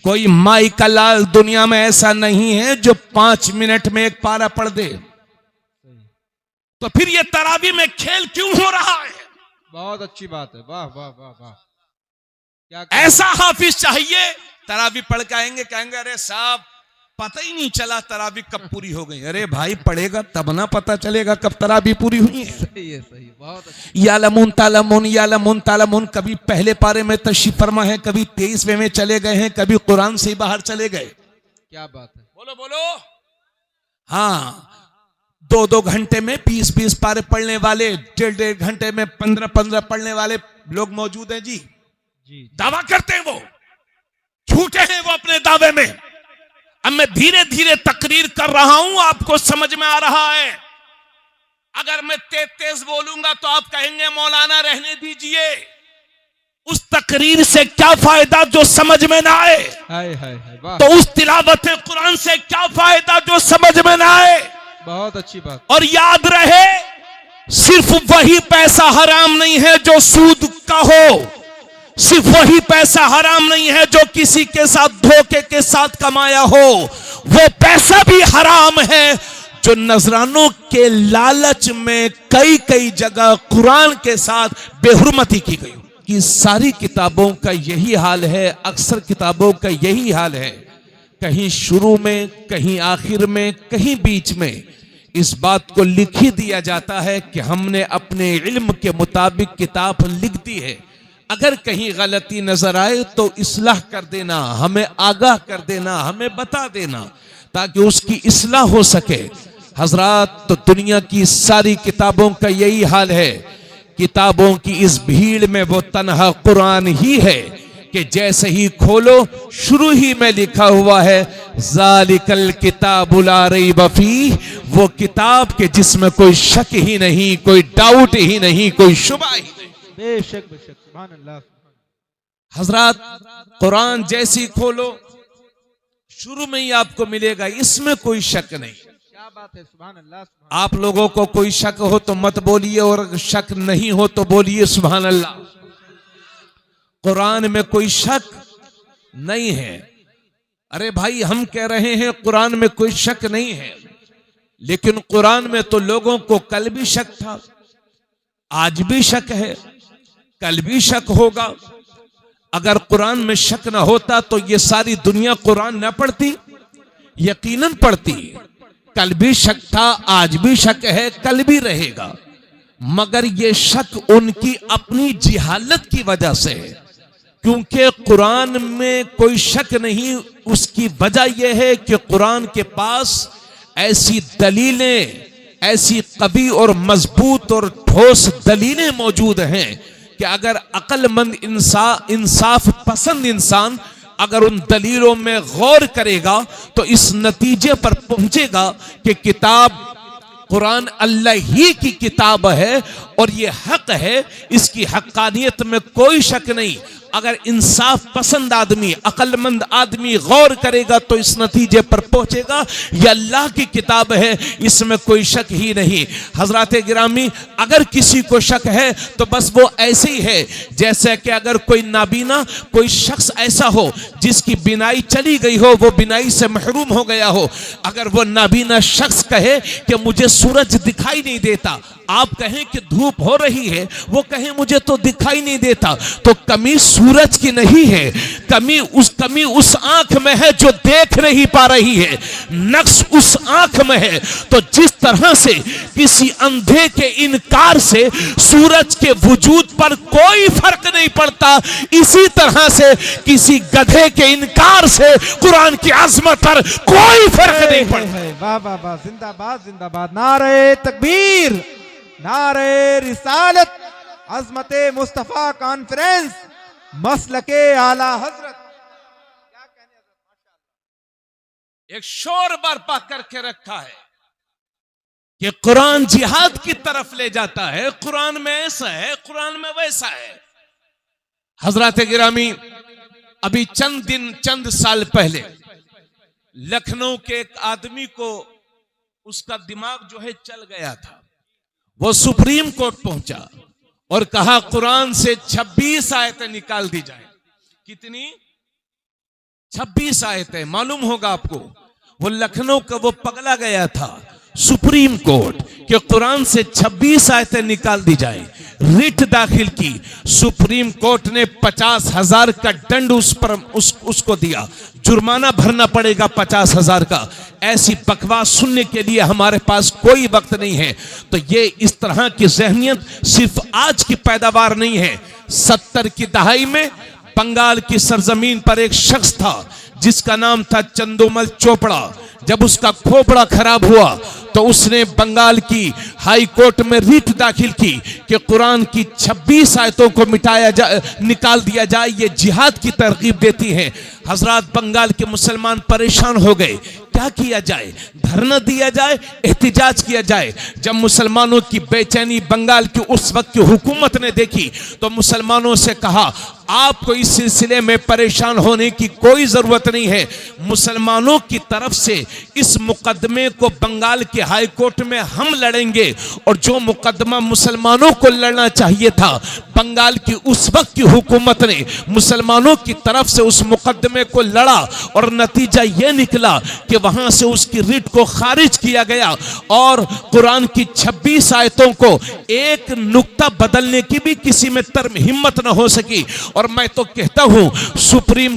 कोई माई का लाल दुनिया में ऐसा नहीं है जो 5 मिनट में एक पारा पढ़ दे। तो फिर ये तरावी में खेल क्यों हो रहा है? बहुत अच्छी बात है। वाह वाह वाह वाह। क्या ऐसा हाफिज चाहिए, तरावी पढ़ के आएंगे, कहेंगे अरे साहब पता ही नहीं चला तरावी कब पूरी हो गई। अरे भाई पढ़ेगा तब ना पता चलेगा कब तरावी पूरी हुई है। सही है, सही, बहुत अच्छा। यालमुन तालमुन यालमुन तालमुन, कभी पहले पारे में तशरीफ फरमा है, कभी 23वें में चले गए हैं, कभी कुरान से बाहर चले गए। क्या बात है। बोलो बोलो। हाँ, 2-2 घंटे में 20-20 पारे पढ़ने वाले, 1.5 घंटे में 15-15 पढ़ने वाले लोग मौजूद हैं जी। जी दावा करते हैं, वो झूठे हैं वो अपने दावे में। अब मैं धीरे धीरे तकरीर कर रहा हूं, आपको समझ में आ रहा है। अगर मैं तेज बोलूंगा तो आप कहेंगे मौलाना रहने दीजिए। उस तकरीर से क्या फायदा जो समझ में ना आए। हाय हाय हाय, वाह। तो उस तिलावत कुरान से क्या फायदा जो समझ में ना आए। बहुत अच्छी बात। और याद रहे, सिर्फ वही पैसा हराम नहीं है जो सूद का हो, सिर्फ वही पैसा हराम नहीं है जो किसी के साथ धोखे के साथ कमाया हो, वो पैसा भी हराम है जो नजरानों के लालच में कई कई जगह कुरान के साथ बेहुरमती की गई। कि सारी किताबों का यही हाल है, अक्सर किताबों का यही हाल है, कहीं शुरू में, कहीं आखिर में, कहीं बीच में इस बात को लिख ही दिया जाता है कि हमने अपने इल्म के मुताबिक किताब लिख दी है। अगर कहीं गलती नजर आए तो इस्लाह कर देना, हमें आगाह कर देना, हमें बता देना ताकि उसकी इस्लाह हो सके। हजरात, तो दुनिया की सारी किताबों का यही हाल है। किताबों की इस भीड़ में वो तन्हा कुरान ही है कि जैसे ही खोलो शुरू ही में लिखा हुआ है ज़ालिकल किताबु ला रैब फीह, वो किताब के जिसमें कोई शक ही नहीं, कोई डाउट ही नहीं, कोई शुबा ही नहीं। बेशक बेशक, सुभान अल्लाह। हजरात, कुरान जैसी खोलो शुरू में ही आपको मिलेगा, इसमें कोई शक नहीं। क्या बात है, सुभान अल्लाह, सुभान। आप लोगों को कोई शक हो तो मत बोलिए, और शक नहीं हो तो बोलिए सुभान अल्लाह। कुरान में कोई शक नहीं है। अरे भाई, हम कह रहे हैं कुरान में कोई शक नहीं है, लेकिन कुरान में तो लोगों को कल भी शक था, आज भी शक है, कल भी शक होगा। अगर कुरान में शक ना होता तो ये सारी दुनिया कुरान ना पढ़ती, यकीनन पढ़ती। कल भी शक था, आज भी शक है, कल भी रहेगा। मगर ये शक उनकी अपनी जिहालत की वजह से है, क्योंकि कुरान में कोई शक नहीं। उसकी वजह यह है कि कुरान के पास ऐसी दलीलें, ऐसी कवी और मजबूत और ठोस दलीलें मौजूद हैं कि अगर अक्लमंद इंसाफ पसंद इंसान अगर उन दलीलों में गौर करेगा तो इस नतीजे पर पहुंचेगा कि किताब कुरान अल्लाह ही की किताब है और ये हक है, इसकी हक्कानियत में कोई शक नहीं। अगर इंसाफ पसंद आदमी, अक्लमंद आदमी गौर करेगा तो इस नतीजे पर पहुंचेगा यह अल्लाह की किताब है, इसमें कोई शक ही नहीं। हजरात गिरामी, अगर किसी को शक है तो बस वो ऐसे ही है जैसे कि अगर कोई नाबीना, कोई शख्स ऐसा हो जिसकी बिनाई चली गई हो, वो बिनाई से महरूम हो गया हो, अगर वो नाबीना शख्स कहे कि मुझे सूरज दिखाई नहीं देता, आप कहें कि धूप हो रही है, वो कहे मुझे तो दिखाई नहीं देता, तो कमी सूरज की नहीं है, कमी उस आंख में है जो देख नहीं पा रही है, नक्श उस आंख में है। तो जिस तरह से किसी अंधे के इनकार से सूरज के वजूद पर कोई फर्क नहीं पड़ता, इसी तरह से किसी गधे के इनकार से कुरान की अजमत पर कोई फर्क नहीं पड़ता। वाह वाह वाह, जिंदाबाद जिंदाबाद, नारे तकबीर, नारे रिसालत, अजमते मुस्तफा कॉन्फ्रेंस, मसलके आला हजरत। क्या कहने हजरत, माशाअल्लाह। एक शोर बर्पा करके रखा है कि कुरान जिहाद की तरफ ले जाता है, कुरान में ऐसा है, कुरान में वैसा है। हजरत गिरामी, अभी चंद साल पहले लखनऊ के एक आदमी को उसका दिमाग जो है चल गया था, वो सुप्रीम कोर्ट पहुंचा और कहा कुरान से 26 आयतें निकाल दी जाए। कितनी? 26 आयतें। मालूम होगा आपको, वो लखनऊ का वो पगला गया था सुप्रीम कोर्ट कि कुरान से 26 आयतें निकाल दी जाए, रिट दाखिल की। सुप्रीम कोर्ट ने 50,000 का दंड उसको दिया, जुर्माना भरना पड़ेगा 50,000 का। ऐसी बकवास सुनने के लिए हमारे पास कोई वक्त नहीं है। तो ये इस तरह की जहनियत सिर्फ आज की पैदावार नहीं है। 70 की दहाई में बंगाल की सरजमीन पर एक शख्स था जिसका नाम था चंदोमल चोपड़ा। जब उसका खोपड़ा खराब हुआ तो उसने बंगाल की हाई कोर्ट में रिट दाखिल की कि कुरान की 26 आयतों को निकाल दिया जाए। ये जिहाद की तरगीब देती हैं। हजरात, बंगाल के मुसलमान परेशान हो गए। क्या किया जाए? धरना दिया जाए, एहतिजाज किया जाए। जब मुसलमानों की बेचैनी बंगाल की उस वक्त की हुकूमत ने देखी तो मुसलमानों से कहा, आपको इस सिलसिले में परेशान होने की कोई जरूरत नहीं है। मुसलमानों की तरफ से इस मुकदमे को बंगाल के हाई कोर्ट में हम लड़ेंगे। और जो मुकदमा मुसलमानों को लड़ना चाहिए था, बंगाल की उस वक्त की हुकूमत ने मुसलमानों की तरफ से उस मुकदमे को लड़ा और नतीजा यह निकला कि वहां से उसकी रिट को खारिज किया गया और कुरान की 26 आयतों को एक नुक्ता बदलने की भी किसी में हिम्मत न हो सकी। और मैं तो कहता हूं, सुप्रीम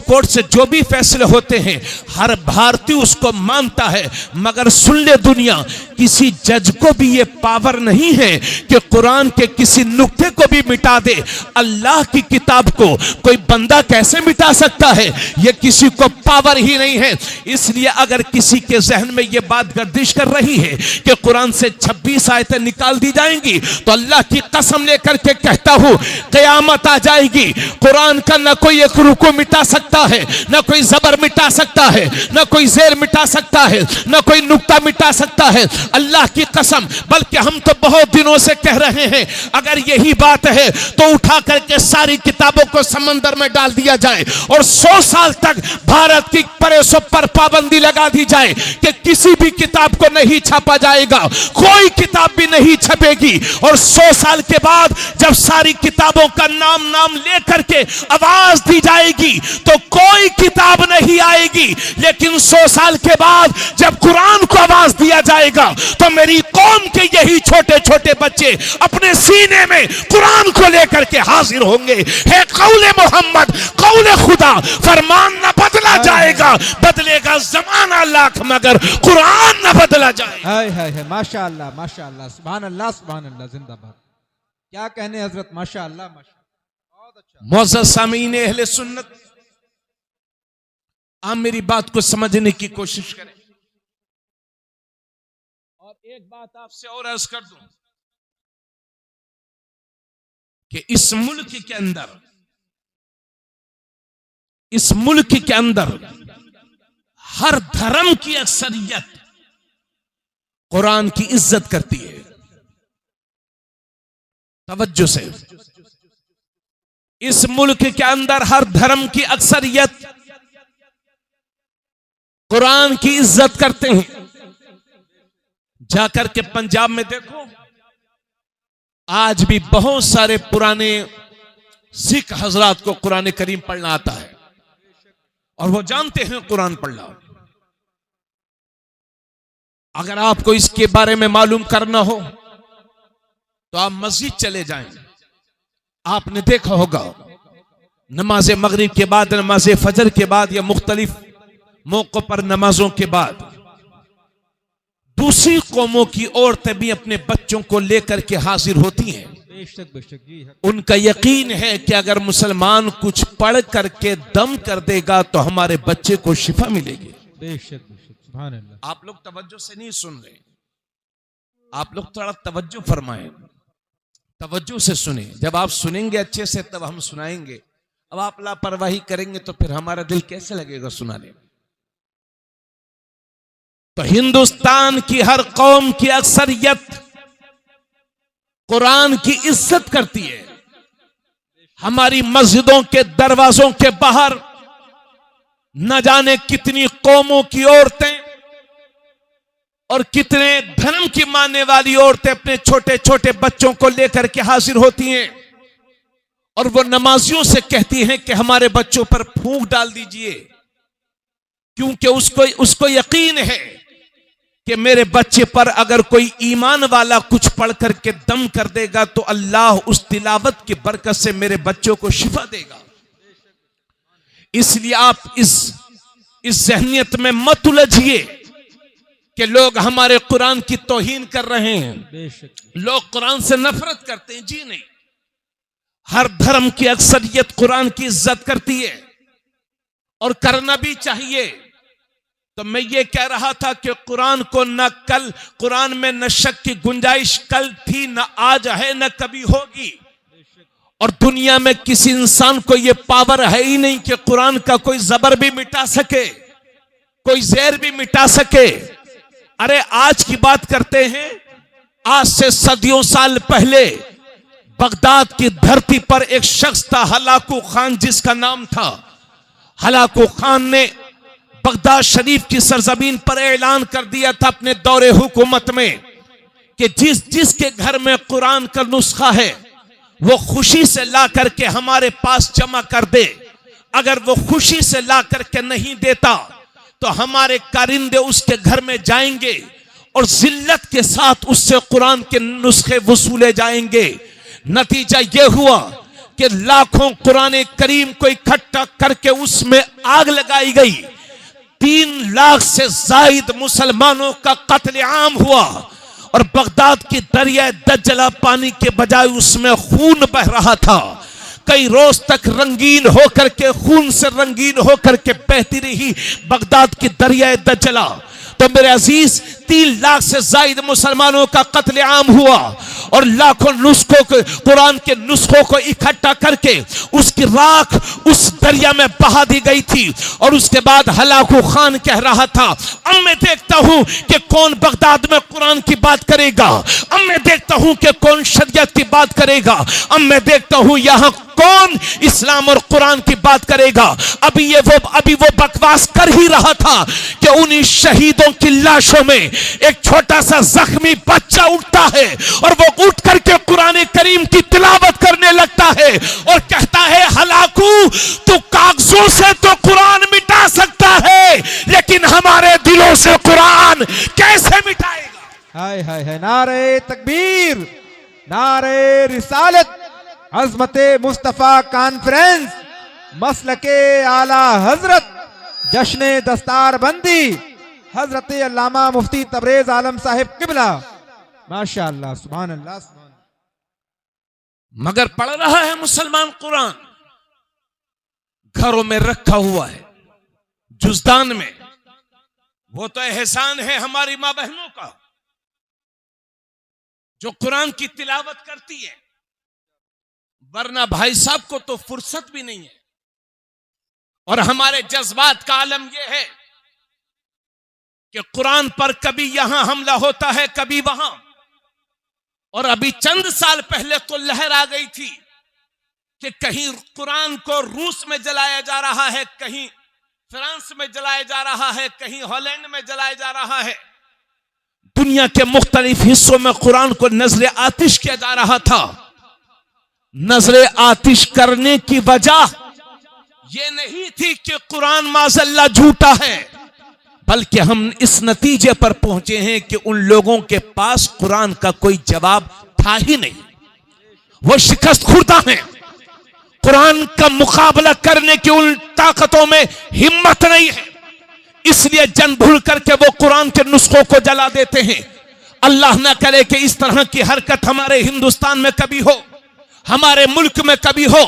कोर्ट से जो भी फैसले होते हैं हर भारतीय उसको मानता है। मगर सुन ले दुनिया, किसी जज को भी ये पावर नहीं है कि कुरान के किसी नुक्ते को भी मिटा दे। अल्लाह की किताब को कोई बंदा कैसे मिटा सकता है? ये किसी को पावर ही नहीं है। इसलिए अगर किसी के जहन में यह बात गर्दिश कर रही है कि कुरान से 26 आयतें निकाल दी जाएंगी, तो अल्लाह की कसम लेकर के कहता हूं, क़यामत आ जाएगी, कुरान का न कोई एक रुकू मिटा सकता है, न कोई जबर मिटा सकता है, न कोई जेर मिटा सकता है, न कोई नुक्ता मिटा सकता है। अल्लाह की कसम। बल्कि हम तो बहुत दिनों से कह रहे हैं, अगर यही बात है तो उठा करके सारी किताबों को समंदर में डाल दिया जाए और 100 साल तक भारत की प्रेसों पर पाबंदी लगा दी जाए कि किसी भी किताब को नहीं छापा जाएगा, कोई किताब भी नहीं छपेगी। और 100 साल के बाद जब सारी किताबों का नाम लेकर के आवाज दी जाएगी तो कोई किताब नहीं आएगी। लेकिन 100 साल के बाद जब कुरान को आवाज दिया जाएगा तो मेरी कौम के यही छोटे छोटे बच्चे अपने सीने में कुरान को लेकर के हाजिर होंगे। है कौले मोहम्मद, कौले खुदा, फरमान न बदला जाएगा, बदलेगा जमाना लाख मगर कुरान न बदला जाएगा। हाय हाय हाय, माशाअल्लाह माशाअल्लाह, सुभान अल्लाह सुभान अल्लाह, जिंदाबाद। क्या कहने हजरत, माशाअल्लाह माशाअल्लाह, बहुत अच्छा। मौजूद सामीन अहले सुन्नत, आप मेरी बात को समझने की कोशिश करें। और एक बात आपसे और अर्ज कर दूं कि इस मुल्क के अंदर हर धर्म की अक्सरियत कुरान की इज्जत करती है। तवज्जो से, इस मुल्क के अंदर हर धर्म की अक्सरियत कुरान की इज्जत करते हैं। जाकर के पंजाब में देखो, आज भी बहुत सारे पुराने सिख हजरात को कुरान करीम पढ़ना आता है और वो जानते हैं कुरान पढ़ना। अगर आपको इसके बारे में मालूम करना हो तो आप मस्जिद चले जाएं। आपने देखा होगा, नमाज मगरिब के बाद, नमाज फजर के बाद या मुख्तलिफ मौकों पर नमाजों के बाद दूसरी कौमों की औरतें भी अपने बच्चों को लेकर के हाजिर होती हैं। बेशक बेशक जी। उनका यकीन है कि अगर मुसलमान कुछ पढ़ करके दम कर देगा तो हमारे बच्चे को शिफा मिलेगी। बेशक बेशक, सुभान अल्लाह। आप लोग तवज्जो से नहीं सुन रहे, आप लोग थोड़ा तवज्जो फरमाएं, तवज्जो से सुने। जब आप सुनेंगे अच्छे से तब हम सुनाएंगे। अब आप लापरवाही करेंगे तो फिर हमारा दिल कैसे लगेगा सुनाने में। तो हिंदुस्तान की हर कौम की अक्सरियत कुरान की इज्जत करती है। हमारी मस्जिदों के दरवाजों के बाहर न जाने कितनी कौमों की औरतें और कितने धर्म की मानने वाली औरतें अपने छोटे छोटे बच्चों को लेकर के हाजिर होती हैं और वो नमाजियों से कहती हैं कि हमारे बच्चों पर फूंक डाल दीजिए, क्योंकि उसको यकीन है कि मेरे बच्चे पर अगर कोई ईमान वाला कुछ पढ़ करके दम कर देगा तो अल्लाह उस तिलावत की बरकत से मेरे बच्चों को शिफा देगा। इसलिए आप इस ज़हनियत में मत उलझिए कि लोग हमारे कुरान की तौहीन कर रहे हैं, लोग कुरान से नफरत करते हैं। जी नहीं, हर धर्म की अक्सरियत कुरान की इज्जत करती है और करना भी चाहिए। तो मैं ये कह रहा था कि कुरान को न कल, कुरान में न शक की गुंजाइश कल थी, न आज है, न कभी होगी। और दुनिया में किसी इंसान को यह पावर है ही नहीं कि कुरान का कोई जबर भी मिटा सके, कोई जहर भी मिटा सके। अरे आज की बात करते हैं, आज से सदियों साल पहले बगदाद की धरती पर एक शख्स था, हलाकू खान जिसका नाम था। हलाकू खान ने बगदाद शरीफ की सरजमीन पर ऐलान कर दिया था अपने दौरे हुकूमत में कि जिसके घर में कुरान का नुस्खा है वो खुशी से ला करके हमारे पास जमा कर दे। अगर वो खुशी से ला करके नहीं देता तो हमारे कारिंदे उसके घर में जाएंगे और जिल्लत के साथ उससे कुरान के नुस्खे वसूले जाएंगे। नतीजा यह हुआ कि लाखों कुरान करीम को इकट्ठा करके उसमें आग लगाई गई। 3 लाख से जायद मुसलमानों का कत्लेआम हुआ और बगदाद की दरिया दज्जला पानी के बजाय उसमें खून बह रहा था। कई रोज तक रंगीन होकर के, खून से रंगीन होकर के बहती रही बगदाद की दरिया दज्जला। तो मेरे अजीज, 3 लाख से जायद मुसलमानों का कत्लेआम हुआ और लाखों नुस्खों को, कुरान के नुस्खों को इकट्ठा करके उसकी राख उस दरिया में बहा दी गई थी। और उसके बाद हलाकू खान कह रहा था, अब मैं देखता हूं कि कौन बगदाद में कुरान की बात करेगा, अब मैं देखता हूं कि कौन शरीयत की बात करेगा, अब मैं देखता हूं यहां कौन इस्लाम और कुरान की बात करेगा। अभी वो बकवास कर ही रहा था कि उन्हीं शहीदों की लाशों में एक छोटा सा जख्मी बच्चा उठता है और वो उठ करके कुरान करीम की तिलावत करने लगता है और कहता है, हलाकू तू कागजों से तो कुरान मिटा सकता है लेकिन हमारे दिलों से कुरान कैसे मिटाएगा। हाय हाय हाय, नारे तकबीर, नारे रिसालत, अज़मते मुस्तफा कॉन्फ्रेंस, मसलके आला हजरत, जश्ने दस्तार बंदी, हजरत अल्लामा मुफ्ती तबरेज आलम साहिब किबला। माशाअल्लाह, सुभान अल्लाह, सुभान अल्लाह। मगर पढ़ रहा है मुसलमान कुरान, घरों में रखा हुआ है, जुज़दान में। वो तो एहसान है हमारी मां बहनों का जो कुरान की तिलावत करती है, वरना भाई साहब को तो फुर्सत भी नहीं है। और हमारे जज्बात का आलम यह है कि कुरान पर कभी यहां हमला होता है, कभी वहां। और अभी चंद साल पहले तो लहर आ गई थी कि कहीं कुरान को रूस में जलाया जा रहा है, कहीं फ्रांस में जलाया जा रहा है, कहीं हॉलैंड में जलाया जा रहा है। दुनिया के मुख्तलिफ हिस्सों में कुरान को नजर आतिश किया जा रहा था। नजर आतिश करने की वजह यह नहीं थी कि कुरान माज़अल्लाह झूठा है, बल्कि हम इस नतीजे पर पहुंचे हैं कि उन लोगों के पास कुरान का कोई जवाब था ही नहीं। वो शिकस्त खुर्दा हैं, कुरान का मुकाबला करने की उन ताकतों में हिम्मत नहीं है, इसलिए जन भूल करके वो कुरान के नुस्खों को जला देते हैं। अल्लाह ना करे कि इस तरह की हरकत हमारे हिंदुस्तान में कभी हो, हमारे मुल्क में कभी हो।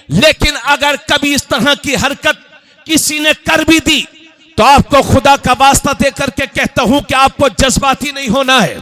लेकिन अगर कभी इस तरह की हरकत किसी ने कर भी दी तो आपको खुदा का वास्ता देकर के कहता हूं कि आपको जज्बाती नहीं होना है।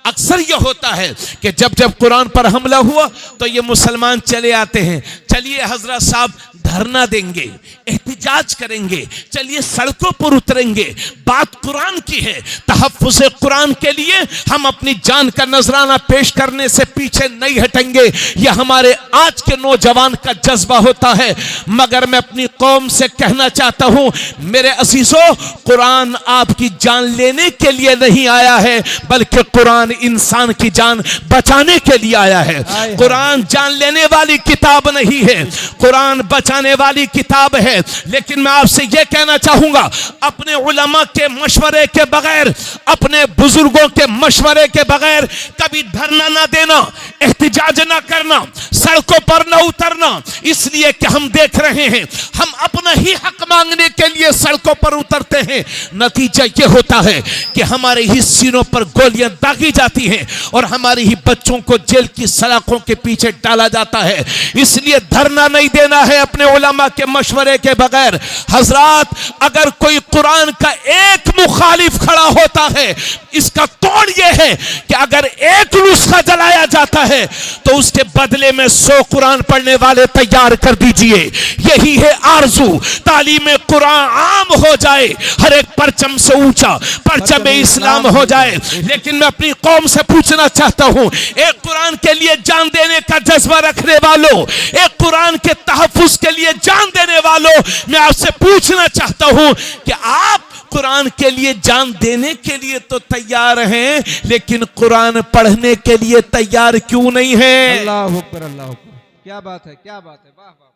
अक्सर यह होता है कि जब जब कुरान पर हमला हुआ तो ये मुसलमान चले आते हैं, चलिए हजरत साहब धरना देंगे, एहतिजाज करेंगे, चलिए सड़कों पर उतरेंगे। बात कुरान की है, तहफ्फुज़ कुरान के लिए हम अपनी जान का नजराना पेश करने से पीछे नहीं हटेंगे। यह हमारे आज के नौजवान का जज्बा होता है। मगर मैं अपनी कौम से कहना चाहता हूं, मेरे अजीजों, कुरान आपकी जान लेने के लिए नहीं आया है, बल्कि कुरान इंसान की जान बचाने के लिए आया है। कुरान जान लेने वाली किताब नहीं है, कुरान बचाने वाली किताब है। लेकिन मैं आपसे यह कहना चाहूंगा, अपने उलमा के मशवरे के बगैर, अपने बुजुर्गों के मशवरे के बगैर कभी धरना ना देना, एहतिजाज ना करना, सड़कों पर ना उतरना। इसलिए कि हम देख रहे हैं, हम अपना ही हक मांगने के लिए सड़कों पर उतरते हैं, नतीजा यह होता है कि हमारे ही सीनों पर गोलियां दागी जाती हैं और हमारे ही बच्चों को जेल की सलाखों के पीछे डाला जाता है। इसलिए धरना नहीं देना है अपने उलमा के मशवरे के बगैर। हजरात, अगर कोई कुरान का एक मुखालिफ खड़ा होता है, इसका तोड़ यह है कि अगर एक नुस्खा जलाया जाता है तो उसके बदले में 100 कुरान पढ़ने वाले तैयार कर दीजिए। यही है आरजू, तालीम कुरान आम हो जाए, हर एक परचम से ऊंचा परचम इस्लाम हो जाए। लेकिन मैं अपनी कौम से पूछना चाहता हूं, एक कुरान के लिए जान देने का जज्बा रखने वालों, एक कुरान के तहफ्फुज़ के लिए जान देने वालों, मैं आपसे पूछना चाहता हूं कि आप कुरान के लिए जान देने के लिए तो तैयार हैं, लेकिन कुरान पढ़ने के लिए तैयार क्यों नहीं है? अल्लाह अकबर, अल्लाह अकबर। क्या बात है, क्या बात है, वाह वाह।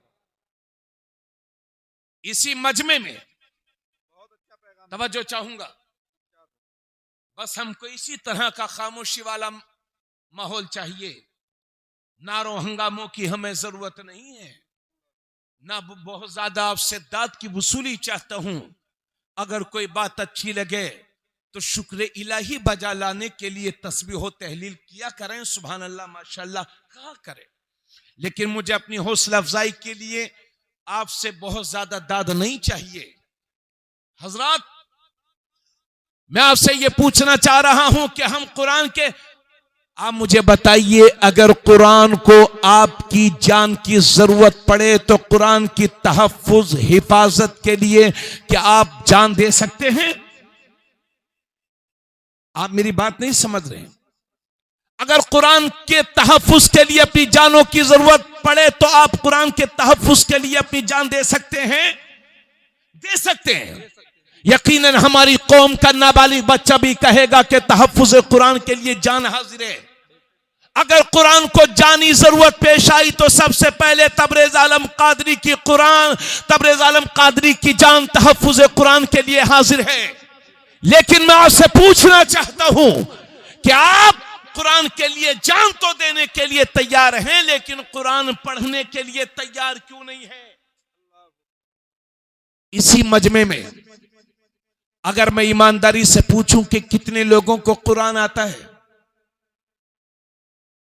इसी मजमे में तवज्जो चाहूंगा, बस हमको इसी तरह का खामोशी वाला माहौल चाहिए। नारों हंगामों की हमें जरूरत नहीं है, ना बहुत ज्यादा आपसे दाद की वसूली चाहता हूं। अगर कोई बात अच्छी लगे तो शुक्र इलाही बजा लाने के लिए तस्बीह तहलील किया करें, सुभान अल्लाह माशाअल्लाह कहा करें। लेकिन मुझे अपनी हौसला अफजाई के लिए आपसे बहुत ज्यादा दाद नहीं चाहिए। हजरात, मैं आपसे यह पूछना चाह रहा हूं कि हम कुरान के, आप मुझे बताइए, अगर कुरान को आपकी जान की जरूरत पड़े तो कुरान की तहफ्फुज़ हिफाजत के लिए क्या आप जान दे सकते हैं? आप मेरी बात नहीं समझ रहे हैं। अगर कुरान के तहफ्फुज़ के लिए अपनी जानों की जरूरत पड़े तो आप कुरान के तहफ्फुज़ के लिए अपनी जान दे सकते हैं? दे सकते हैं। यकीनन हमारी कौम का नाबालिग बच्चा भी कहेगा कि तहफ्फुज़ कुरान के लिए जान हाजिर है। अगर कुरान को जानी जरूरत पेश आई तो सबसे पहले तबरेज आलम कादरी की कुरान, तबरेज आलम कादरी की जान तहफ्फुज़ कुरान के लिए हाजिर है। लेकिन मैं आपसे पूछना चाहता हूं कि आप कुरान के लिए जान तो देने के लिए तैयार हैं, लेकिन कुरान पढ़ने के लिए तैयार क्यों नहीं है? इसी मजमे में अगर मैं ईमानदारी से पूछूं कि कितने लोगों को कुरान आता है,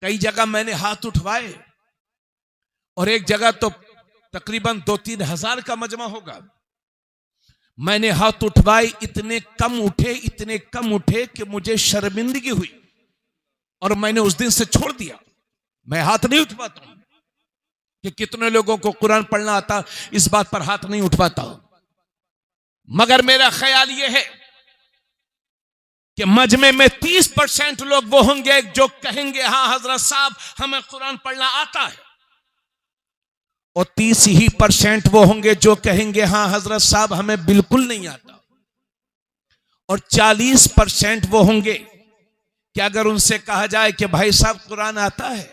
कई जगह मैंने हाथ उठवाए और एक जगह तो तकरीबन 2-3 हजार का मजमा होगा। मैंने हाथ उठवाए, इतने कम उठे कि मुझे शर्मिंदगी हुई और मैंने उस दिन से छोड़ दिया। मैं हाथ नहीं उठवाता हूं कि कितने लोगों को कुरान पढ़ना आता, इस बात पर हाथ नहीं उठवाता हूं। मगर मेरा ख्याल यह है कि मजमे में 30% लोग वो होंगे जो कहेंगे हाँ हजरत साहब हमें कुरान पढ़ना आता है, और 30% वो होंगे जो कहेंगे हाँ हजरत साहब हमें बिल्कुल नहीं आता, और 40% वो होंगे कि अगर उनसे कहा जाए कि भाई साहब कुरान आता है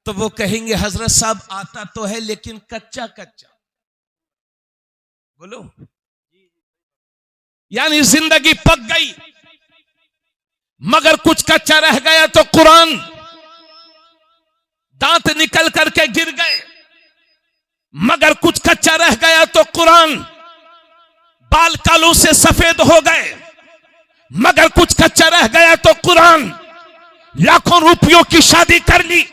तो वो कहेंगे हजरत साहब आता तो है लेकिन कच्चा कच्चा। बोलो, यानी जिंदगी पक गई मगर कुछ कच्चा रह गया तो कुरान, दांत निकल करके गिर गए मगर कुछ कच्चा रह गया तो कुरान, बाल कालों से सफेद हो गए मगर कुछ कच्चा रह गया तो कुरान, लाखों रुपयों की शादी कर ली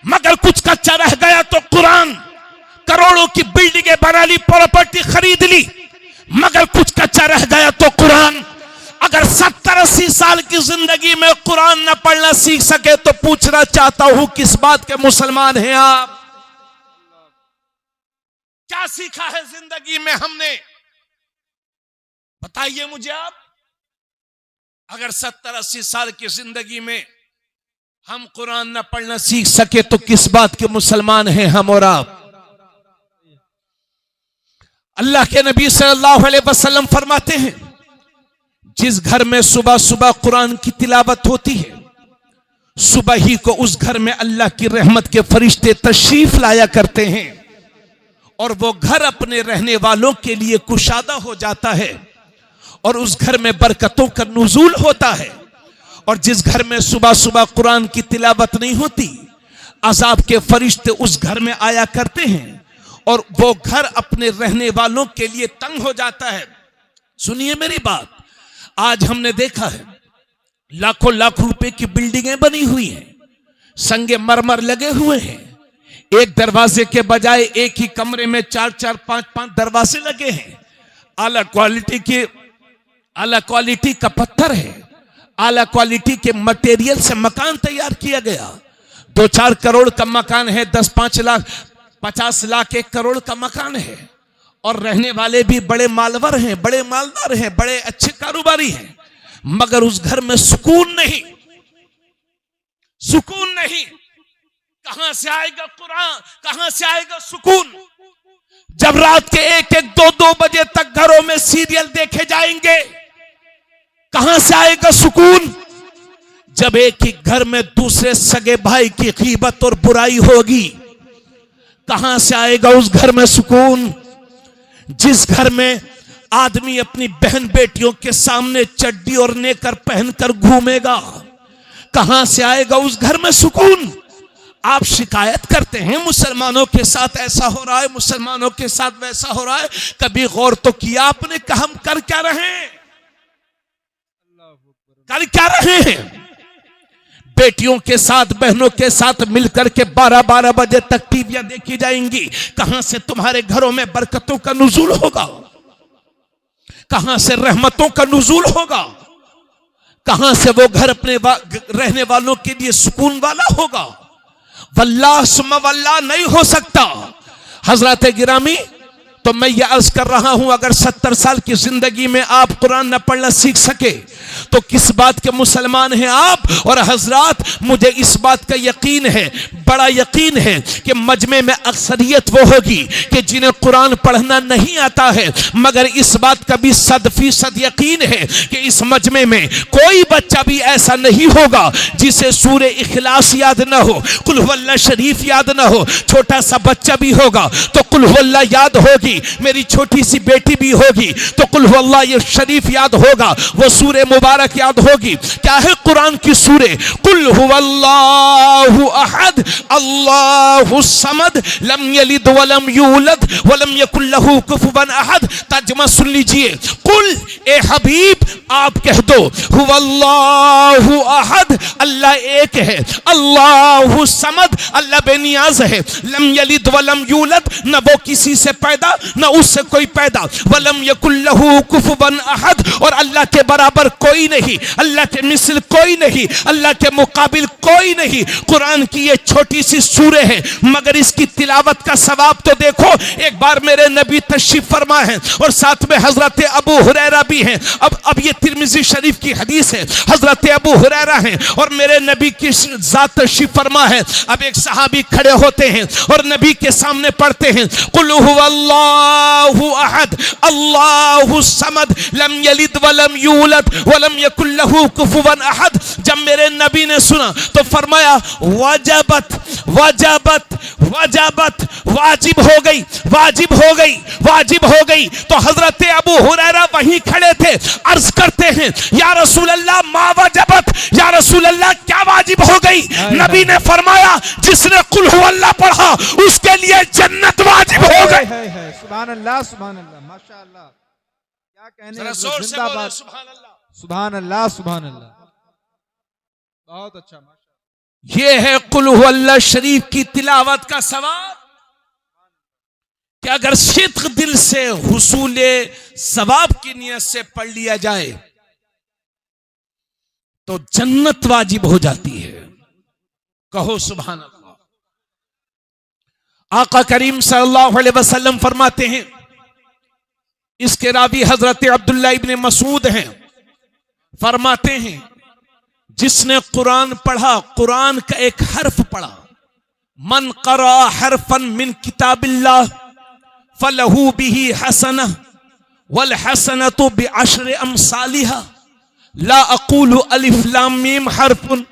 मगर कुछ कच्चा रह गया तो कुरान, करोड़ों की बिल्डिंगें बना ली, प्रॉपर्टी खरीद ली मगर कुछ कच्चा रह गया तो कुरान। अगर 70-80 साल की जिंदगी में कुरान न पढ़ना सीख सके तो पूछना चाहता हूं किस बात के मुसलमान हैं आप? क्या सीखा है जिंदगी में हमने? बताइए मुझे आप। अगर 70-80 साल की जिंदगी में हम कुरान न पढ़ना सीख सके तो किस बात के मुसलमान हैं हम और आप? अल्लाह के नबी सल्लल्लाहु अलैहि वसल्लम फरमाते हैं, जिस घर में सुबह सुबह कुरान की तिलावत होती है, सुबह ही को उस घर में अल्लाह की रहमत के फरिश्ते तशरीफ लाया करते हैं और वो घर अपने रहने वालों के लिए कुशादा हो जाता है और उस घर में बरकतों का नुज़ूल होता है। और जिस घर में सुबह सुबह कुरान की तिलावत नहीं होती, अजाब के फरिश्ते उस घर में आया करते हैं और वो घर अपने रहने वालों के लिए तंग हो जाता है। सुनिए मेरी बात, आज हमने देखा है लाखों लाख रुपए की बिल्डिंगें बनी हुई हैं, संगे मरमर लगे हुए हैं, एक दरवाजे के बजाय एक ही कमरे में 4-4, 5-5 दरवाजे लगे हैं। आला क्वालिटी का पत्थर है, आला क्वालिटी के मटेरियल से मकान तैयार किया गया। 2-4 करोड़ का मकान है, 10-5 लाख 50 लाख 1 करोड़ का मकान है और रहने वाले भी बड़े मालवर हैं, बड़े मालदार हैं, बड़े अच्छे कारोबारी हैं, मगर उस घर में सुकून नहीं, सुकून नहीं। कहां से आएगा कुरान, कहां से आएगा सुकून? जब रात के 1-1, 2-2 बजे तक घरों में सीरियल देखे जाएंगे, कहां से आएगा सुकून? जब एक ही घर में दूसरे सगे भाई की गीबत और बुराई होगी, कहां से आएगा उस घर में सुकून? जिस घर में आदमी अपनी बहन बेटियों के सामने चड्डी और नेकर पहनकर घूमेगा, कहां से आएगा उस घर में सुकून? आप शिकायत करते हैं मुसलमानों के साथ ऐसा हो रहा है, मुसलमानों के साथ वैसा हो रहा है। कभी गौर तो किया आपने कि हम कर क्या रहे हैं? कर क्या रहे हैं? बेटियों के साथ, बहनों के साथ मिलकर के 12-12 बजे तक टीवियां देखी जाएंगी। कहां से तुम्हारे घरों में बरकतों का नुज़ूल होगा? कहां से रहमतों का नुज़ूल होगा? कहां से वो घर अपने रहने वालों के लिए सुकून वाला होगा? वल्लाह सुम्मा वल्लाह नहीं हो सकता। हजरत गिरामी, तो मैं ये अर्ज कर रहा हूं, अगर 70 साल की जिंदगी में आप कुरान न पढ़ना सीख सके तो किस बात के मुसलमान हैं आप? और हजरात, मुझे इस बात का यकीन है, बड़ा यकीन है कि मजमे में अक्सरियत वो होगी कि जिन्हें कुरान पढ़ना नहीं आता है, मगर इस बात का भी 100% यकीन है कि इस मजमे में कोई बच्चा भी ऐसा नहीं होगा जिसे सूरे इखलास याद ना हो, कुल हुवल्लाह शरीफ याद ना हो। छोटा सा बच्चा भी होगा तो कुल हुवल्लाह याद होगी, मेरी छोटी सी बेटी भी होगी तो कुल हुवल्लाह ये शरीफ याद होगा, वो सूरे मुबारक याद होगी। क्या है कुरान की सूरे? कुल हुवल्लाहु अहद अल्लाहु समद लम यलिद वलम यूलद वलम यकुल लहू कुफुवन अहद। तर्जुमा सुन लीजिए, कुल ए हबीब आप कह दो, हुवल्लाहु अहद अल्लाह एक है, अल्लाहु समद अल्लाह बेनियाज है, लम यलिद वलम यूलद न वो किसी से पैदा न उससे कोई पैदा, वलम यकुल लहू कुफुवन अहद और अल्लाह के बराबर कोई नहीं, अल्लाह के मिसल कोई नहीं, अल्लाह के मुकाबिल कोई नहीं। कुरान की ये छोटी सी सूरे है, मगर इसकी तिलावत का सवाब तो देखो। एक बार मेरे नबी तशरीफ फरमा है और साथ में हजरत अबू हुरैरा भी हैं। अब ये तिरमिज़ी शरीफ की हदीस है, हजरत अबू हुरैरा हैं और मेरे नबी की जात तशरीफ फरमा है। अब एक सहाबी खड़े होते हैं और नबी के सामने पढ़ते हैं, कुल हुवल्लाहु अहद अल्लाहु समद लम यलिद वलम यूलद वलम यकुल लहू कुफुवन अहद। जब मेरे नबी ने सुना तो फरमाया, वजबत वजबत वजबत, वाजिब हो गई, वाजिब हो गई, वाजिब हो गई। तो हजरत अबू हुरैरा वहीं खड़े थे, अर्ज करते हैं, या रसूल अल्लाह मा वजबत, या रसूल अल्लाह क्या वाजिब हो गई? नबी ने फरमाया, जिसने कुल हुवल्लाह पढ़ा उसके लिए जन्नत वाजिब हो गई। सुभान अल्लाह, सुभान अल्लाह, माशाअल्लाह, क्या कहने हैं, जिंदाबाद, सुभान अल्लाह, सुभान अल्लाह, बहुत अच्छा। ये है कुल हुवल्लाह शरीफ की तिलावत का सवाब कि अगर सिद्क दिल से हुसूले सवाब की नियत से पढ़ लिया जाए तो जन्नत वाजिब हो जाती है। कहो सुभान अल्लाह। आका करीम सल्लल्लाहु अलैहि वसल्लम फरमाते हैं, इसके रावी हजरत अब्दुल्ला इब्ने मसूद हैं, फरमाते हैं जिसने कुरान पढ़ा, कुरान का एक हर्फ पढ़ा, मन क़रा हरफन मिन किताबिल्लाह फलहू बिही हसनह वल हसनतु बिअश्रि अमसालिहा ला अक़ूलु अलिफ लाम मीम हरफुन,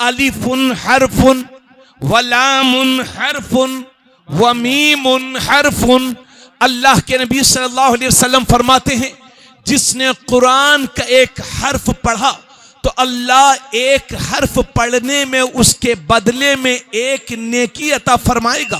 अलिफुन हरफुन व लामुन हरफुन व मीमुन हरफुन। अल्लाह के नबी सल्लल्लाहु अलैहि वसल्लम फरमाते हैं, जिसने कुरान का एक हर्फ पढ़ा तो अल्लाह एक हर्फ पढ़ने में उसके बदले में एक नेकी अता फरमाएगा,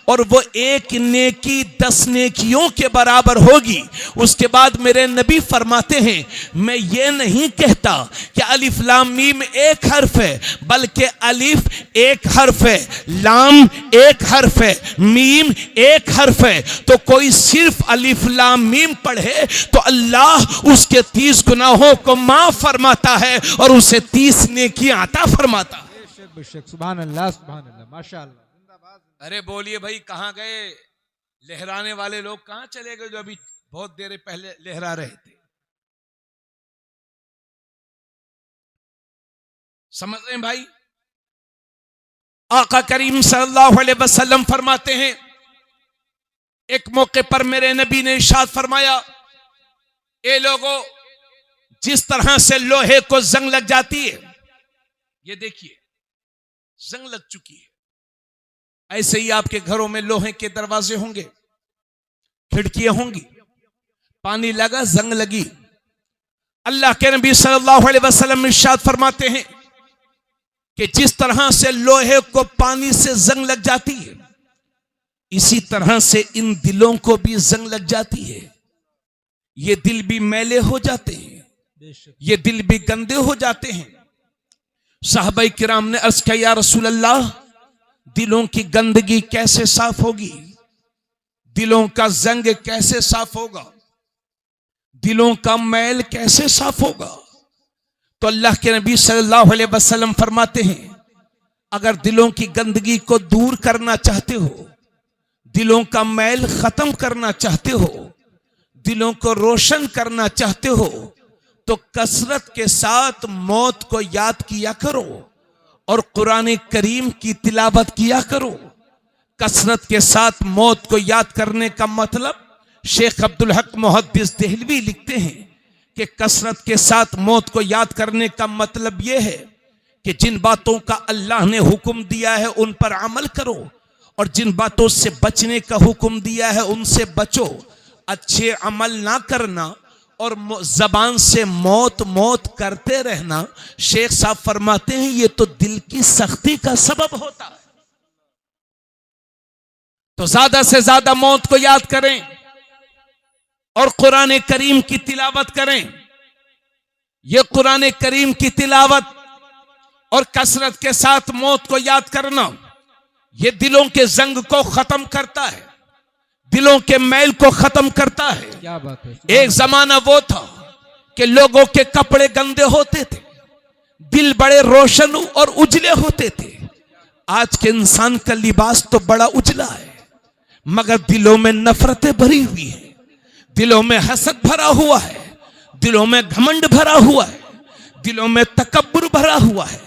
और वो एक नेकी 10 नेकियों के बराबर होगी। उसके बाद मेरे नबी फरमाते हैं, मैं ये नहीं कहता कि अलिफ लाम मीम एक हर्फ है, बल्कि अलिफ एक हर्फ है, लाम एक हर्फ है, मीम एक हर्फ है। तो कोई सिर्फ अलिफ लाम मीम पढ़े तो अल्लाह उसके 30 गुनाहों को माफ फरमाता है और उसे 30 नेकियां अता फरमाता है। सुभान अल्लाह, सुभान अल्लाह, माशाअल्लाह। अरे बोलिए भाई, कहां गए लहराने वाले लोग? कहां चले गए जो अभी बहुत देर पहले लहरा रहे थे? समझ रहे हैं भाई? आका करीम सल्लल्लाहु अलैहि वसल्लम फरमाते हैं, एक मौके पर मेरे नबी ने इरशाद फरमाया, ए लोगों, जिस तरह से लोहे को जंग लग जाती है, ये देखिए जंग लग चुकी है, ऐसे ही आपके घरों में लोहे के दरवाजे होंगे, खिड़कियां होंगी, पानी लगा, जंग लगी। अल्लाह के नबी सल्लल्लाहु अलैहि वसल्लम इरशाद फरमाते हैं कि जिस तरह से लोहे को पानी से जंग लग जाती है, इसी तरह से इन दिलों को भी जंग लग जाती है। ये दिल भी मैले हो जाते हैं, ये दिल भी गंदे हो जाते हैं। साहबा किराम ने अर्ज किया, या रसूल अल्लाह, दिलों की गंदगी कैसे साफ होगी? दिलों का जंग कैसे साफ होगा? दिलों का मैल कैसे साफ होगा? तो अल्लाह के नबी सल्लल्लाहु अलैहि वसल्लम फरमाते हैं, अगर दिलों की गंदगी को दूर करना चाहते हो, दिलों का मैल खत्म करना चाहते हो, दिलों को रोशन करना चाहते हो, तो कसरत के साथ मौत को याद किया करो और कुरान करीम की तिलावत किया करो। कसरत के साथ मौत को याद करने का मतलब, शेख अब्दुल हक मुहद्दिस देहलवी लिखते हैं कि कसरत के साथ मौत को याद करने का मतलब यह है कि जिन बातों का अल्लाह ने हुक्म दिया है उन पर अमल करो, और जिन बातों से बचने का हुक्म दिया है उनसे बचो। अच्छे अमल ना करना और जबान से मौत मौत करते रहना, शेख साहब फरमाते हैं, ये तो दिल की सख्ती का सबब होता है। तो ज्यादा से ज्यादा मौत को याद करें और कुरान करीम की तिलावत करें। यह कुरान करीम की तिलावत और कसरत के साथ मौत को याद करना, यह दिलों के जंग को खत्म करता है, दिलों के मैल को खत्म करता है। क्या बात है। एक जमाना वो था कि लोगों के कपड़े गंदे होते थे, दिल बड़े रोशन और उजले होते थे। आज के इंसान का लिबास तो बड़ा उजला है, मगर दिलों में नफरतें भरी हुई हैं, दिलों में हसद भरा हुआ है, दिलों में घमंड भरा हुआ है, दिलों में तकब्बुर भरा हुआ है।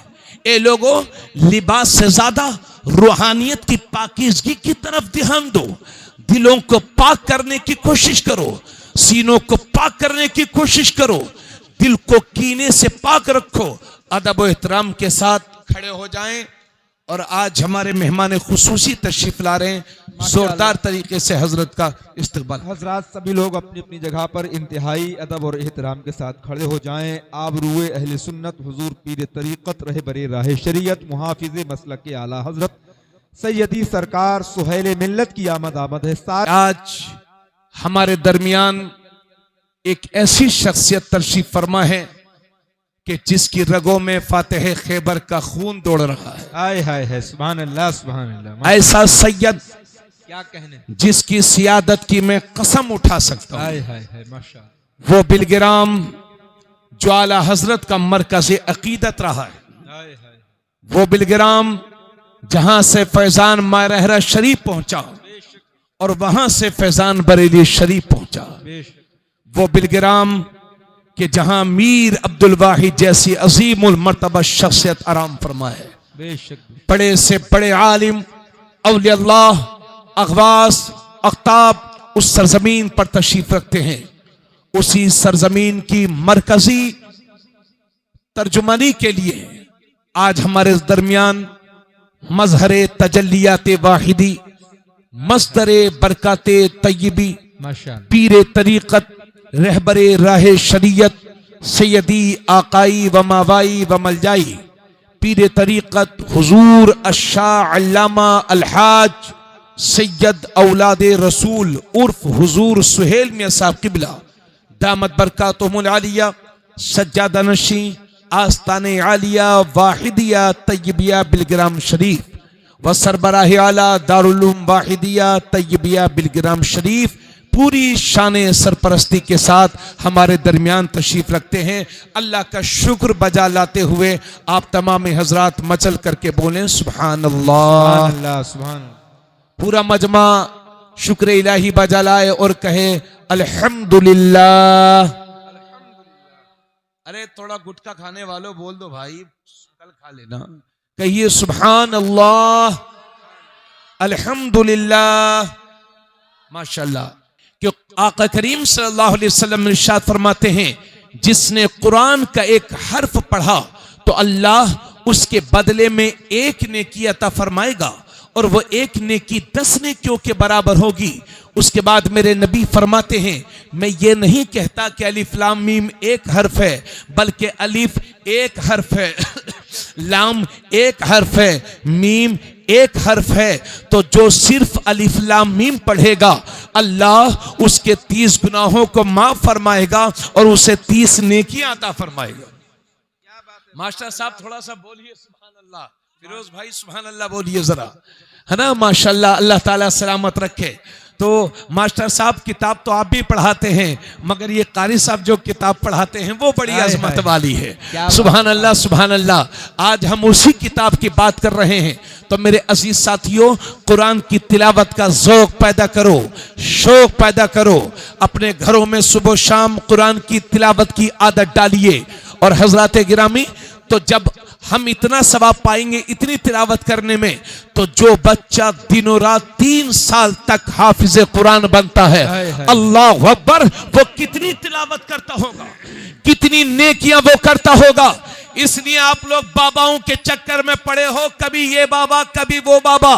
ए लोगों, लिबास से ज्यादा रूहानियत की पाकीज़गी की तरफ ध्यान दो। दिलों को पाक करने की कोशिश करो, सीनों को पाक करने की कोशिश करो, दिल को कीने से पाक रखो। अदब व एहतराम के साथ खड़े हो जाएं। और आज हमारे मेहमान खुसूसी तशरीफ ला रहे हैं, जोरदार तरीके से हजरत का इस्तकबाल। हजरात सभी लोग अपनी अपनी जगह पर इंतहाई अदब और एहतराम के साथ खड़े हो जाएं। आबरूए अहले सुन्नत हुजूर पीर तरीक़त रहे बरे राह शरीयत मुहाफिज़े मसलक के आला हजरत सैयदी सरकार सुहैल मिल्लत की आमद है। आज हमारे दरमियान एक ऐसी शख्सियत तशरीफ फरमा है कि जिसकी रगों में फातिह खैबर का खून दौड़ रहा है। आय हाय है, सुभान अल्लाह, सुभान अल्लाह। ऐसा सैयद क्या कहने, जिसकी सियादत की मैं कसम उठा सकता हूं। आय हाय है, माशाअल्लाह। वो बिलगिराम जो आला हजरत का मरकज़ अकीदत रहा है, आय हाय। वो बिलगिराम जहां से फैजान मारहरा शरीफ पहुंचा और वहां से फैजान बरेली शरीफ पहुंचा। वो बिलग्राम कि जहां मीर अब्दुल वाहिद जैसी अजीमुल मर्तबा शख्सियत आराम फरमाए, बड़े से बड़े आलिम औलिया अल्लाह अगवास अख्ताब उस सरजमीन पर तशरीफ रखते हैं। उसी सरजमीन की मरकजी तर्जुमानी के लिए आज हमारे दरमियान मजहरे तजल्लियात वाहिदी, मस्दरे बरकाते तय्यबी, पीरे तरीकत, रहबरे राहे शरीयत, सैयदी आकाई व मावाई व मलजाई, पीरे तरीकत हुजूर अशाह अल्लामा अलहाज सैयद औलादे रसूल उर्फ हुजूर सुहेल मियां साहब किबला दामत बरकातुहुमुल आलिया, सज्जादा नशी आस्ताने आलिया वाहिदिया तय्यबिया बिलग्राम शरीफ व सरबराह आला दारुल उलूम वाहिदिया तय्यबिया बिलग्राम शरीफ पूरी शान सरपरस्ती के साथ हमारे दरमियान तशरीफ रखते हैं। अल्लाह का शुक्र बजा लाते हुए आप तमाम हजरात मचल करके बोलें सुभान अल्लाह। पूरा मजमा शुक्र इलाही बजा लाए और कहे अल्हम्दुलिल्लाह। अरे थोड़ा गुटखा खाने वालों बोल दो भाई, कल खा लेना। कहिए सुभान अल्लाह अल्हम्दुलिल्लाह माशाल्लाह। कि आका करीम सल्लल्लाहु अलैहि वसल्लम ने इरशाद फरमाते हैं, जिसने कुरान का एक हर्फ पढ़ा तो अल्लाह उसके बदले में एक नेकी अता फरमाएगा और वो एक नेकी 10 नेकियों के बराबर होगी। उसके बाद मेरे नबी फरमाते हैं, मैं ये नहीं कहता कि अलिफ लाम मीम एक हर्फ है, बल्कि अलिफ एक हर्फ है, लाम एक हर्फ है, मीम एक हर्फ है। तो जो सिर्फ अलिफ लाम मीम पढ़ेगा अल्लाह उसके 30 गुनाहों को माफ फरमाएगा और उसे 30 नेकियां अता फरमाएगा। मास्टर साहब थोड़ा सा बोलिए सुभान अल्लाह। फिरोज भाई सुभान अल्लाह बोलिए जरा, है ना। माशाल्लाह, अल्लाह ताला सलामत रखे। तो मास्टर साहब किताब तो आप भी पढ़ाते हैं, मगर ये कारी साहब जो किताब पढ़ाते हैं वो बड़ी अजमत वाली है। सुभान अल्लाह सुभान अल्लाह। आज हम उसी किताब की बात कर रहे हैं। तो मेरे अजीज साथियों, कुरान की तिलावत का ज़ौक़ पैदा करो, शौक पैदा करो। अपने घरों में सुबह शाम कुरान की तिलावत की आदत डालिए। और हजरात गिरामी, तो जब हम इतना सवाब पाएंगे इतनी तिलावत करने में, तो जो बच्चा दिनों रात 3 साल तक हाफिज कुरान बनता है, अल्लाह अकबर, वो कितनी तिलावत करता होगा, कितनी नेकियां वो करता होगा। इसलिए आप लोग बाबाओं के चक्कर में पड़े हो, कभी ये बाबा कभी वो बाबा।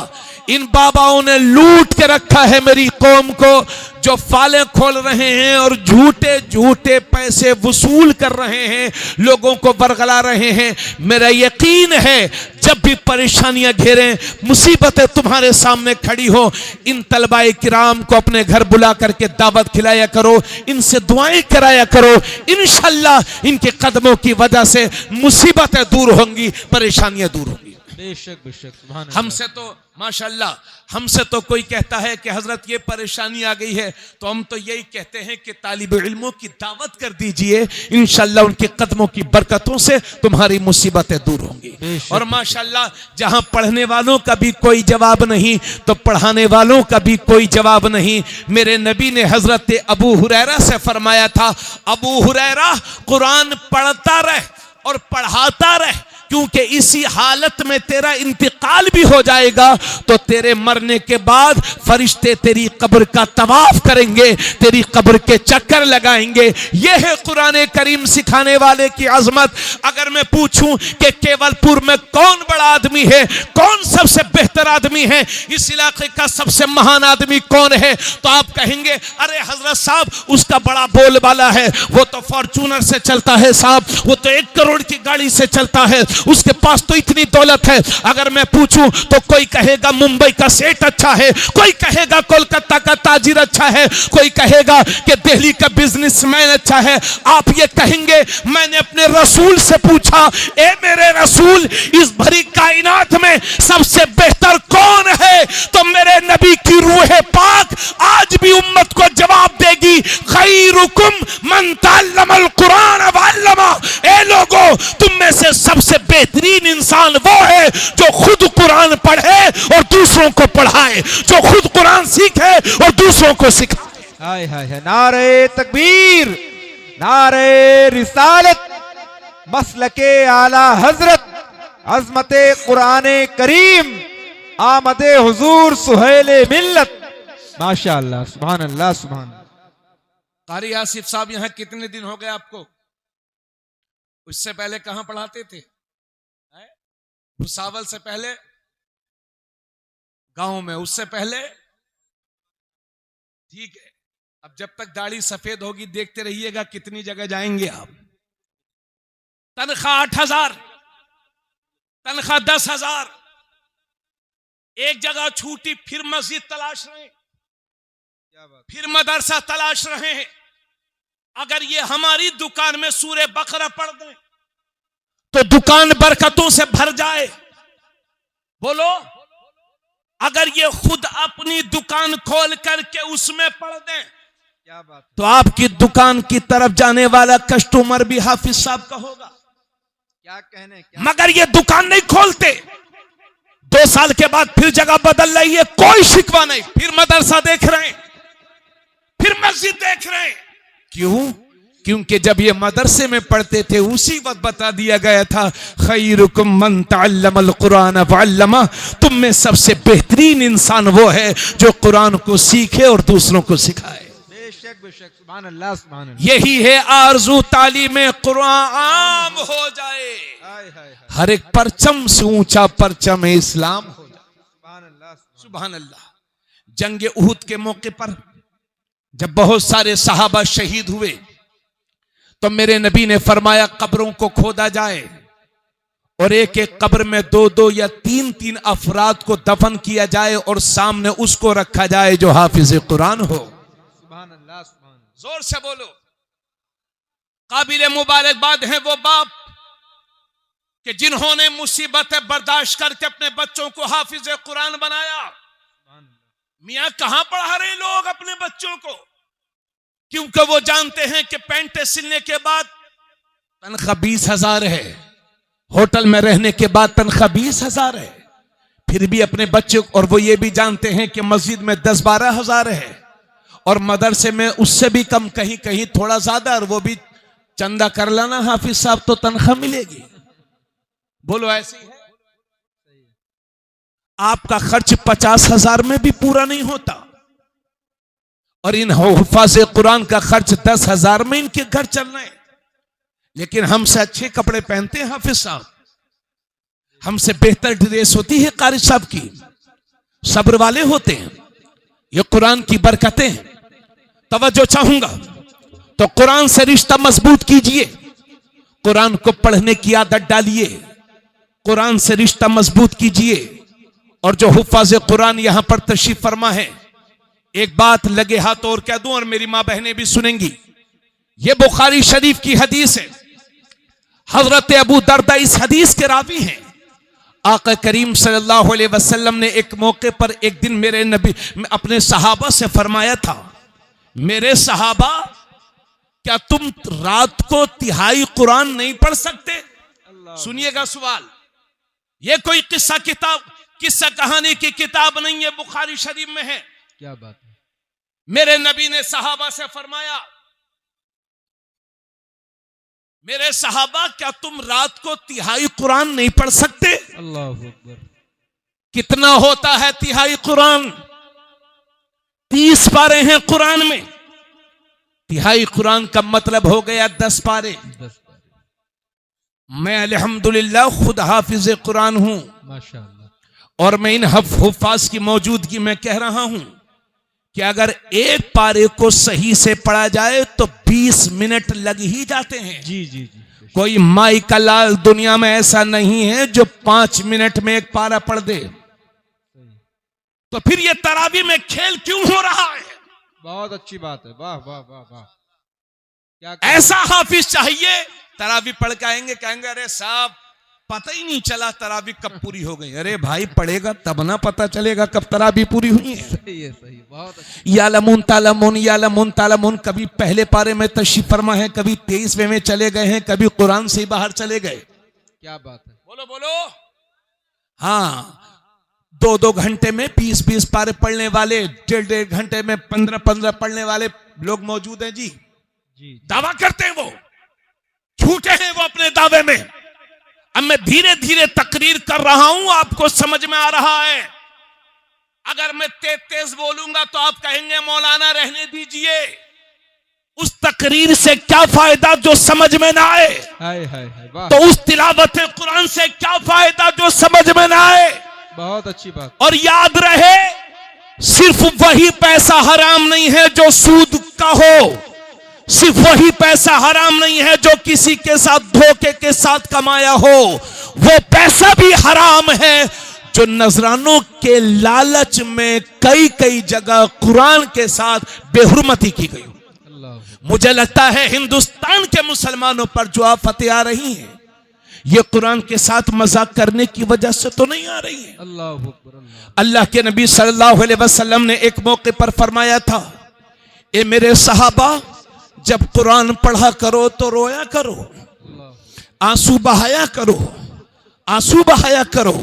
इन बाबाओं ने लूट के रखा है मेरी कौम को, जो फाले खोल रहे हैं और झूठे झूठे पैसे वसूल कर रहे हैं, लोगों को बरगला रहे हैं। मेरा यकीन है जब भी परेशानियां घेरें, मुसीबतें तुम्हारे सामने खड़ी हो, इन तलबाए किराम को अपने घर बुला करके दावत खिलाया करो, इनसे दुआएं कराया करो। इंशाअल्लाह इनके कदमों की वजह से मुसीबतें दूर होंगी, परेशानियां दूर होंगी। बेशक बेशक। हमसे तो माशाल्लाह, हमसे तो कोई कहता है कि हजरत ये परेशानी आ गई है, तो हम तो यही कहते हैं कि तालिब इल्मों की दावत कर दीजिए, इंशाअल्लाह उनके कदमों की बरकतों से तुम्हारी मुसीबतें दूर होंगी। और माशाल्लाह जहां पढ़ने वालों का भी कोई जवाब नहीं, तो पढ़ाने वालों का भी कोई जवाब नहीं। मेरे नबी ने हजरत अबू हुरैरा से फरमाया था, अबू हुरैरा कुरान पढ़ता रह और पढ़ाता रह, क्योंकि इसी हालत में तेरा इंतकाल भी हो जाएगा, तो तेरे मरने के बाद फरिश्ते तेरी कब्र का तवाफ करेंगे, तेरी कब्र के चक्कर लगाएंगे। यह है कुरान करीम सिखाने वाले की अजमत। अगर मैं पूछूं कि केवलपुर में कौन बड़ा आदमी है, कौन सबसे बेहतर आदमी है, इस इलाके का सबसे महान आदमी कौन है, तो आप कहेंगे अरे हजरत साहब उसका बड़ा बोलबाला है, वो तो फॉर्चूनर से चलता है साहब, वो तो 1 करोड़ की गाड़ी से चलता है, उसके पास तो इतनी दौलत है। अगर मैं पूछूं तो कोई कहेगा मुंबई का सेठ अच्छा है, कोई कहेगा कोलकाता का ताजिर अच्छा है, कोई कहेगा कि दिल्ली का बिजनेसमैन अच्छा है। आप ये कहेंगे मैंने अपने रसूल से पूछा, ए मेरे रसूल इस भरी कायनात में सबसे बेहतर कौन है, तो मेरे नबी की रूह पाक आज भी उम्मत को जवाब देगी, खैरुकुम मन तअल्लमल कुरान व अल्लमा। ए लोगों, तुम में से सबसे बेहतरीन इंसान वो है जो खुद कुरान पढ़े और दूसरों को पढ़ाए, जो खुद कुरान सीखे और दूसरों को सिखाए। हाय हाय हाय, नारे तकबीर, नारे रिसालत, मसलके आला हजरत, अजमते कुराने करीम, आमदे हुजूर सुहेले मिल्लत। माशाअल्लाह, सुभान अल्लाह, सुभान अल्लाह। कारी आसिफ साहब यहां कितने दिन हो गए आपको? उससे पहले कहां पढ़ाते थे? भुसावल से पहले गांव में, उससे पहले ठीक है। अब जब तक दाढ़ी सफेद होगी देखते रहिएगा कितनी जगह जाएंगे आप। तनख्वाह 8,000, तनख्वाह 10,000, एक जगह छूटी फिर मस्जिद तलाश रहे, फिर मदरसा तलाश रहे हैं। अगर ये हमारी दुकान में सूरे बकरा पढ़ दें तो दुकान बरकतों से भर जाए। बोलो, अगर ये खुद अपनी दुकान खोल करके उसमें पढ़ दें, क्या बात, तो आपकी दुकान की तरफ जाने वाला कस्टमर भी हाफिज साहब का होगा। क्या कहने, मगर ये दुकान नहीं खोलते, 2 साल के बाद फिर जगह बदल रही है, कोई शिकवा नहीं, फिर मदरसा देख रहे हैं, फिर मस्जिद देख रहे हैं। क्यों? क्योंकि जब ये मदरसे में पढ़ते थे उसी वक्त बता दिया गया था, खैरुकुम मन तअल्लमल कुरान वअल्लमा, तुम में सबसे बेहतरीन इंसान वो है जो कुरान को सीखे और दूसरों को सिखाए। बेशक बेशक, सुभान अल्लाह, सुभान अल्लाह। यही है आरज़ू, तालीम कुरान आम हो जाए, हाय हाय हाय, हर एक परचम से ऊंचा परचम इस्लाम हो जाए। सुभान अल्लाह, सुभान अल्लाह। जंग उहद के मौके पर जब बहुत सारे सहाबा शहीद हुए तो मेरे नबी ने फरमाया कब्रों को खोदा जाए और एक एक कब्र में 2-2 या 3-3 अफराद को दफन किया जाए और सामने उसको रखा जाए जो हाफिज कुरान हो। सुभान अल्लाह, सुभान अल्लाह। जोर से बोलो। काबिल मुबारकबाद हैं वो बाप कि जिन्होंने मुसीबतें बर्दाश्त करके अपने बच्चों को हाफिज कुरान बनाया। मियां कहां पढ़ा रहे लोग अपने बच्चों को? क्योंकि वो जानते हैं कि पैंट सिलने के बाद तनख्वाह 20,000 है, होटल में रहने के बाद तनख्वाह 20,000 है, फिर भी अपने बच्चे, और वो ये भी जानते हैं कि मस्जिद में 10-12,000 है और मदरसे में उससे भी कम, कहीं कहीं थोड़ा ज्यादा, और वो भी चंदा कर लाना हाफिज साहब तो तनख्वाह मिलेगी। बोलो, ऐसी है? आपका खर्च 50,000 में भी पूरा नहीं होता और इन हुफ़ाज़ कुरान का खर्च 10,000 में इनके घर चल रहे हैं। लेकिन हमसे अच्छे कपड़े पहनते हैं हाफिज साहब, हमसे बेहतर ड्रेस होती है कारी साहब की, सब्र वाले होते हैं। ये कुरान की बरकतें हैं। तवज्जो चाहूंगा तो कुरान से रिश्ता मजबूत कीजिए, कुरान को पढ़ने की आदत डालिए, कुरान से रिश्ता मजबूत कीजिए। और जो हुफ़ाज़ कुरान यहां पर तशरीफ फरमा है, एक बात लगे हाथ और कह दूं और मेरी मां बहनें भी सुनेंगी, यह बुखारी शरीफ की हदीस है। हजरत अबू दरदा इस हदीस के रावी हैं। आका करीम सल्लल्लाहु अलैहि वसल्लम ने एक मौके पर एक दिन मेरे नबी अपने सहाबा से फरमाया था, मेरे सहाबा, क्या तुम रात को तिहाई कुरान नहीं पढ़ सकते? सुनिएगा सवाल, यह कोई किस्सा कहानी की किताब नहीं है, बुखारी शरीफ में है। क्या बात है। मेरे नबी ने सहाबा से फरमाया, मेरे सहाबा, क्या तुम रात को तिहाई कुरान नहीं पढ़ सकते? अल्लाह अकबर। कितना होता है तिहाई कुरान? 30 पारे हैं कुरान में। तिहाई कुरान का मतलब हो गया 10 पारे। 10 पारे। मैं अल्हम्दुलिल्लाह खुद हाफिज कुरान हूं माशाअल्लाह, और मैं इन हुफ़ाज़ की मौजूदगी में कह रहा हूं कि अगर एक पारे को सही से पढ़ा जाए तो 20 मिनट लग ही जाते हैं। जी जी जी। कोई माई का लाल दुनिया में ऐसा नहीं है जो 5 मिनट में एक पारा पढ़ दे। तो फिर ये तरावी में खेल क्यों हो रहा है? बहुत अच्छी बात है, वाह वाह वाह वाह। क्या ऐसा हाफिज चाहिए, तरावी पढ़ के आएंगे, कहेंगे अरे साहब पता ही नहीं चला तरावी कब पूरी हो गई। अरे भाई पढ़ेगा तब ना पता चलेगा कब तरावी पूरी हुई है। सही है, सही, बहुत अच्छा। यालमून तालमून यालमून तालमून, कभी पहले पारे में तशरीफ फरमा है, कभी 23वें में चले गए हैं, कभी कुरान से ही बाहर चले गए। क्या बात है। बोलो बोलो। हाँ, 2-2 घंटे में 20-20 पारे पढ़ने वाले, 1.5 घंटे में 15-15 पढ़ने वाले लोग मौजूद हैं जी। जी, दावा करते हैं, वो झूठे हैं वो अपने दावे में। अब मैं धीरे धीरे तकरीर कर रहा हूं, आपको समझ में आ रहा है। अगर मैं तेज बोलूंगा तो आप कहेंगे मौलाना रहने दीजिए। उस तकरीर से क्या फायदा जो समझ में ना आए। हाय हाय हाय, वाह। तो उस तिलावत कुरान से क्या फायदा जो समझ में ना आए। बहुत अच्छी बात। और याद रहे, सिर्फ वही पैसा हराम नहीं है जो सूद का हो, सिर्फ वही पैसा हराम नहीं है जो किसी के साथ धोखे के साथ कमाया हो, वो पैसा भी हराम है जो नजरानों के लालच में कई कई जगह कुरान के साथ बेहुरमती की गई। मुझे लगता है हिंदुस्तान के मुसलमानों पर जो आफतें आ रही हैं, ये कुरान के साथ मजाक करने की वजह से तो नहीं आ रही है। अल्लाह के नबी सल्लल्लाहु अलैहि वसल्लम ने एक मौके पर फरमाया था, ए मेरे सहाबा, जब कुरान पढ़ा करो तो रोया करो, आंसू बहाया करो, आंसू बहाया करो,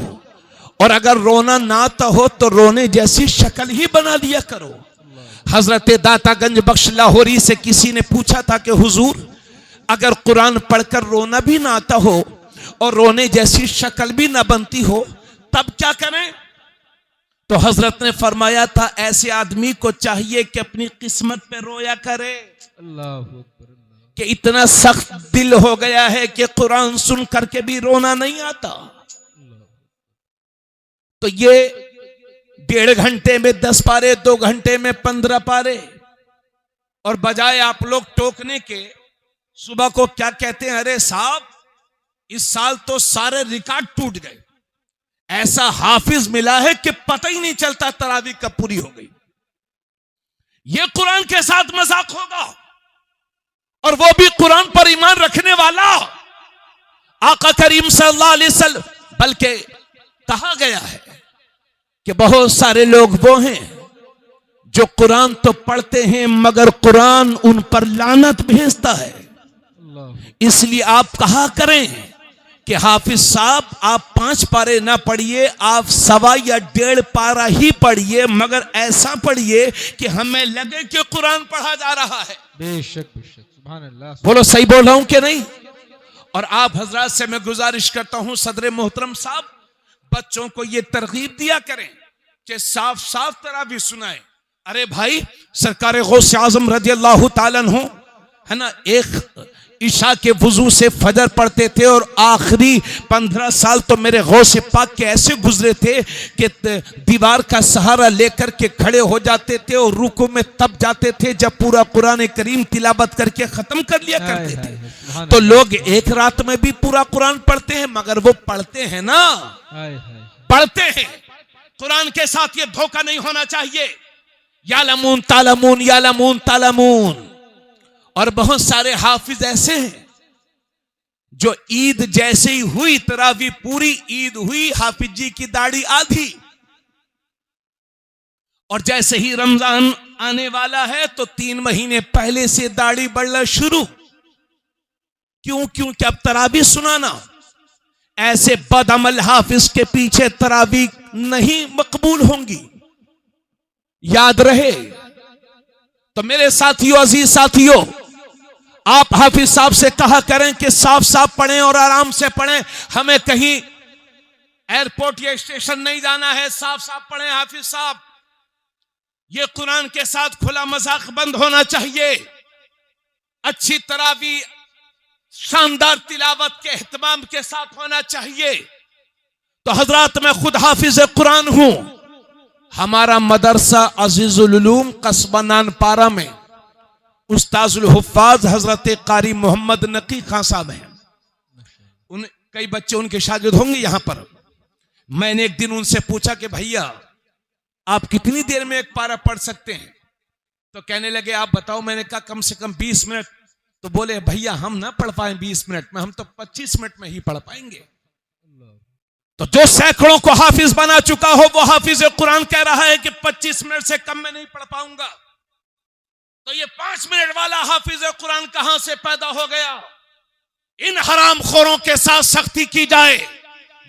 और अगर रोना ना आता हो तो रोने जैसी शक्ल ही बना लिया करो। हजरत दातागंज बख्श लाहौरी से किसी ने पूछा था कि हुजूर, अगर कुरान पढ़कर रोना भी ना आता हो और रोने जैसी शक्ल भी ना बनती हो तब क्या करें? तो हजरत ने फरमाया था, ऐसे आदमी को चाहिए कि अपनी किस्मत पे रोया करे। कि इतना सख्त दिल हो गया है कि कुरान सुन करके भी रोना नहीं आता। तो ये 1.5 घंटे में 10 पारे, 2 घंटे में 15 पारे, और बजाय आप लोग टोकने के सुबह को क्या कहते हैं, अरे साहब इस साल तो सारे रिकॉर्ड टूट गए, ऐसा हाफिज मिला है कि पता ही नहीं चलता तरावी कब पूरी हो गई। यह कुरान के साथ मजाक होगा, और वो भी कुरान पर ईमान रखने वाला। आका करीम सल्लल्लाहु अलैहि वसल्लम, बल्कि कहा गया है कि बहुत सारे लोग वो हैं जो कुरान तो पढ़ते हैं मगर कुरान उन पर लानत भेजता है। इसलिए आप कहा करें कि हाफिज साहब आप 5 पारे ना पढ़िए, आप 1.25 या 1.5 पारा ही पढ़िए, मगर ऐसा पढ़िए कि हमें लगे कि कुरान पढ़ा जा रहा है। बेशक बेशक, सुभान अल्लाह। बोलो सही बोल रहा हूं कि नहीं? और आप हजरात से मैं गुजारिश करता हूं, सदर मोहतरम साहब, बच्चों को ये तरगीब दिया करें कि साफ साफ तरावी सुनाए। अरे भाई, सरकार गौस आजम रज़ी अल्लाह ताला अन्हु है ना, एक ईशा के वजू से फजर पढ़ते थे, और आखिरी 15 साल तो मेरे गौस पाक के ऐसे गुजरे थे कि दीवार का सहारा लेकर के खड़े हो जाते थे और रुकू में तब जाते थे जब पूरा कुरान करीम तिलावत करके खत्म कर लिया करते थे। तो लोग एक रात में भी पूरा कुरान पढ़ते हैं, मगर वो पढ़ते हैं ना, पढ़ते हैं। कुरान के साथ ये धोखा नहीं होना चाहिए। यालमून तालमून यालमून तालमून। और बहुत सारे हाफिज ऐसे हैं जो ईद जैसे ही हुई, तरावी पूरी ईद हुई, हाफिज जी की दाढ़ी आधी, और जैसे ही रमजान आने वाला है तो 3 महीने पहले से दाढ़ी बढ़ना शुरू। क्यों? क्योंकि अब तरावी सुनाना। ऐसे बदअमल हाफिज के पीछे तरावी नहीं मकबूल होंगी, याद रहे। तो मेरे साथियों, अजीज साथियों, आप हाफिज साहब से कहा करें कि साफ साफ पढ़ें और आराम से पढ़ें। हमें कहीं एयरपोर्ट या स्टेशन नहीं जाना है, साफ साफ पढ़ें हाफिज साहब। ये कुरान के साथ खुला मजाक बंद होना चाहिए। अच्छी तरावी शानदार तिलावत के एहतमाम के साथ होना चाहिए। तो हजरात, मैं खुद हाफिज कुरान हूं। हमारा मदरसा अजीजुल उलूम कस्बा नानपारा में उस्ताजुल हुफ्फाज हजरत कारी मोहम्मद नकी खान साहब हैं। कई बच्चे उनके शागिर्द होंगे यहां पर। मैंने एक दिन उनसे पूछा कि भैया आप कितनी देर में एक पारा पढ़ सकते हैं? तो कहने लगे आप बताओ। मैंने कहा कम से कम 20 मिनट। तो बोले भैया हम ना पढ़ पाए 20 मिनट में, हम तो 25 मिनट में ही पढ़ पाएंगे। तो जो सैकड़ों को हाफिज बना चुका हो वो हाफिज कुरान कह रहा है कि 25 मिनट से कम में नहीं पढ़ पाऊंगा, तो ये 5 मिनट वाला हाफिज कुरान कहां से पैदा हो गया? इन हरामखोरों के साथ सख्ती की जाए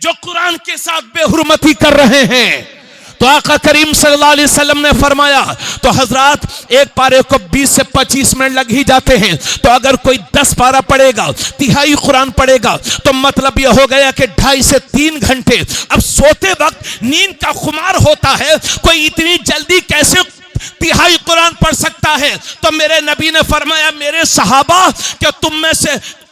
जो कुरान के साथ बेहुरमती कर रहे हैं। तो आका करीम सल्लल्लाहु अलैहि वसल्लम ने फरमाया, तो हजरात एक पारे को 20 से 25 मिनट लग ही जाते हैं, तो अगर कोई 10 पारा पढ़ेगा, तिहाई कुरान पढ़ेगा, तो मतलब यह हो गया कि 2.5 से 3 घंटे। अब सोते वक्त नींद का खुमार होता है, कोई इतनी जल्दी कैसे तिहाई कुरान पढ़ सकता है? तो मेरे नबी ने फरमाया, मेरे सहाबा, क्या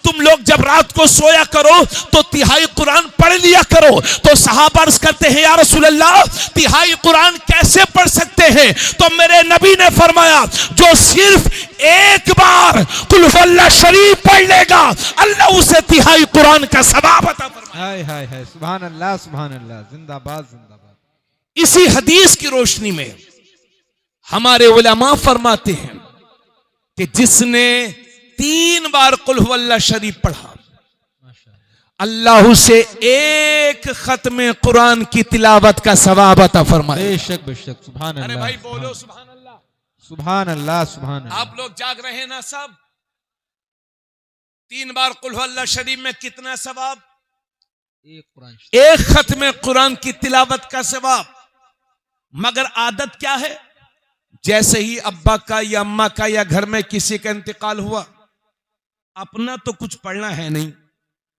तुम लोग जब रात को सोया करो तो तिहाई कुरान पढ़ लिया करो। तो सहाबा अर्ज करते हैं, या रसूल अल्लाह, तिहाई कुरान कैसे पढ़ सकते हैं? तो मेरे नबी ने फरमाया, जो सिर्फ एक बार कुल हुवल्लाह शरीफ पढ़ लेगा, अल्लाह उसे तिहाई कुरान का सवाब अता फरमाएगा। हाय हाय हाय, सुभान अल्लाह सुभान अल्लाह, जिंदाबाद जिंदाबाद। इसी हदीस की रोशनी में हमारे उलमा फरमाते हैं कि जिसने 3 बार कुल हुवल्लाह शरीफ पढ़ा, अल्लाह से एक खत्म कुरान की तिलावत का सवाब अता फरमाए। बेशक बेशक, सुभान अल्लाह। अरे भाई बोलो सुभान अल्लाह, सुभान अल्लाह सुभान अल्लाह। आप लोग जाग रहे हैं ना सब? 3 बार कुल हुवल्लाह शरीफ में कितना सवाब? एक खत्म कुरान की तिलावत का सवाब। मगर आदत क्या है? जैसे ही अब्बा का या अम्मा का या घर में किसी का इंतकाल हुआ, अपना तो कुछ पढ़ना है नहीं,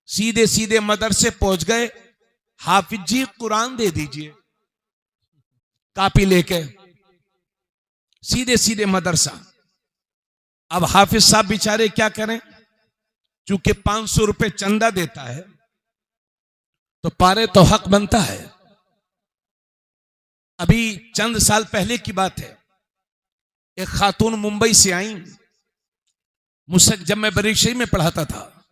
सीधे सीधे मदरसे पहुंच गए, हाफिज जी कुरान दे दीजिए, कॉपी लेके सीधे सीधे मदरसा। अब हाफिज साहब बेचारे क्या करें, चूंकि 500 रुपए चंदा देता है तो पारे तो हक बनता है। अभी चंद साल पहले की बात है, एक खातून मुंबई से आई मुझसे, जब मैं बरीशई में पढ़ाता था,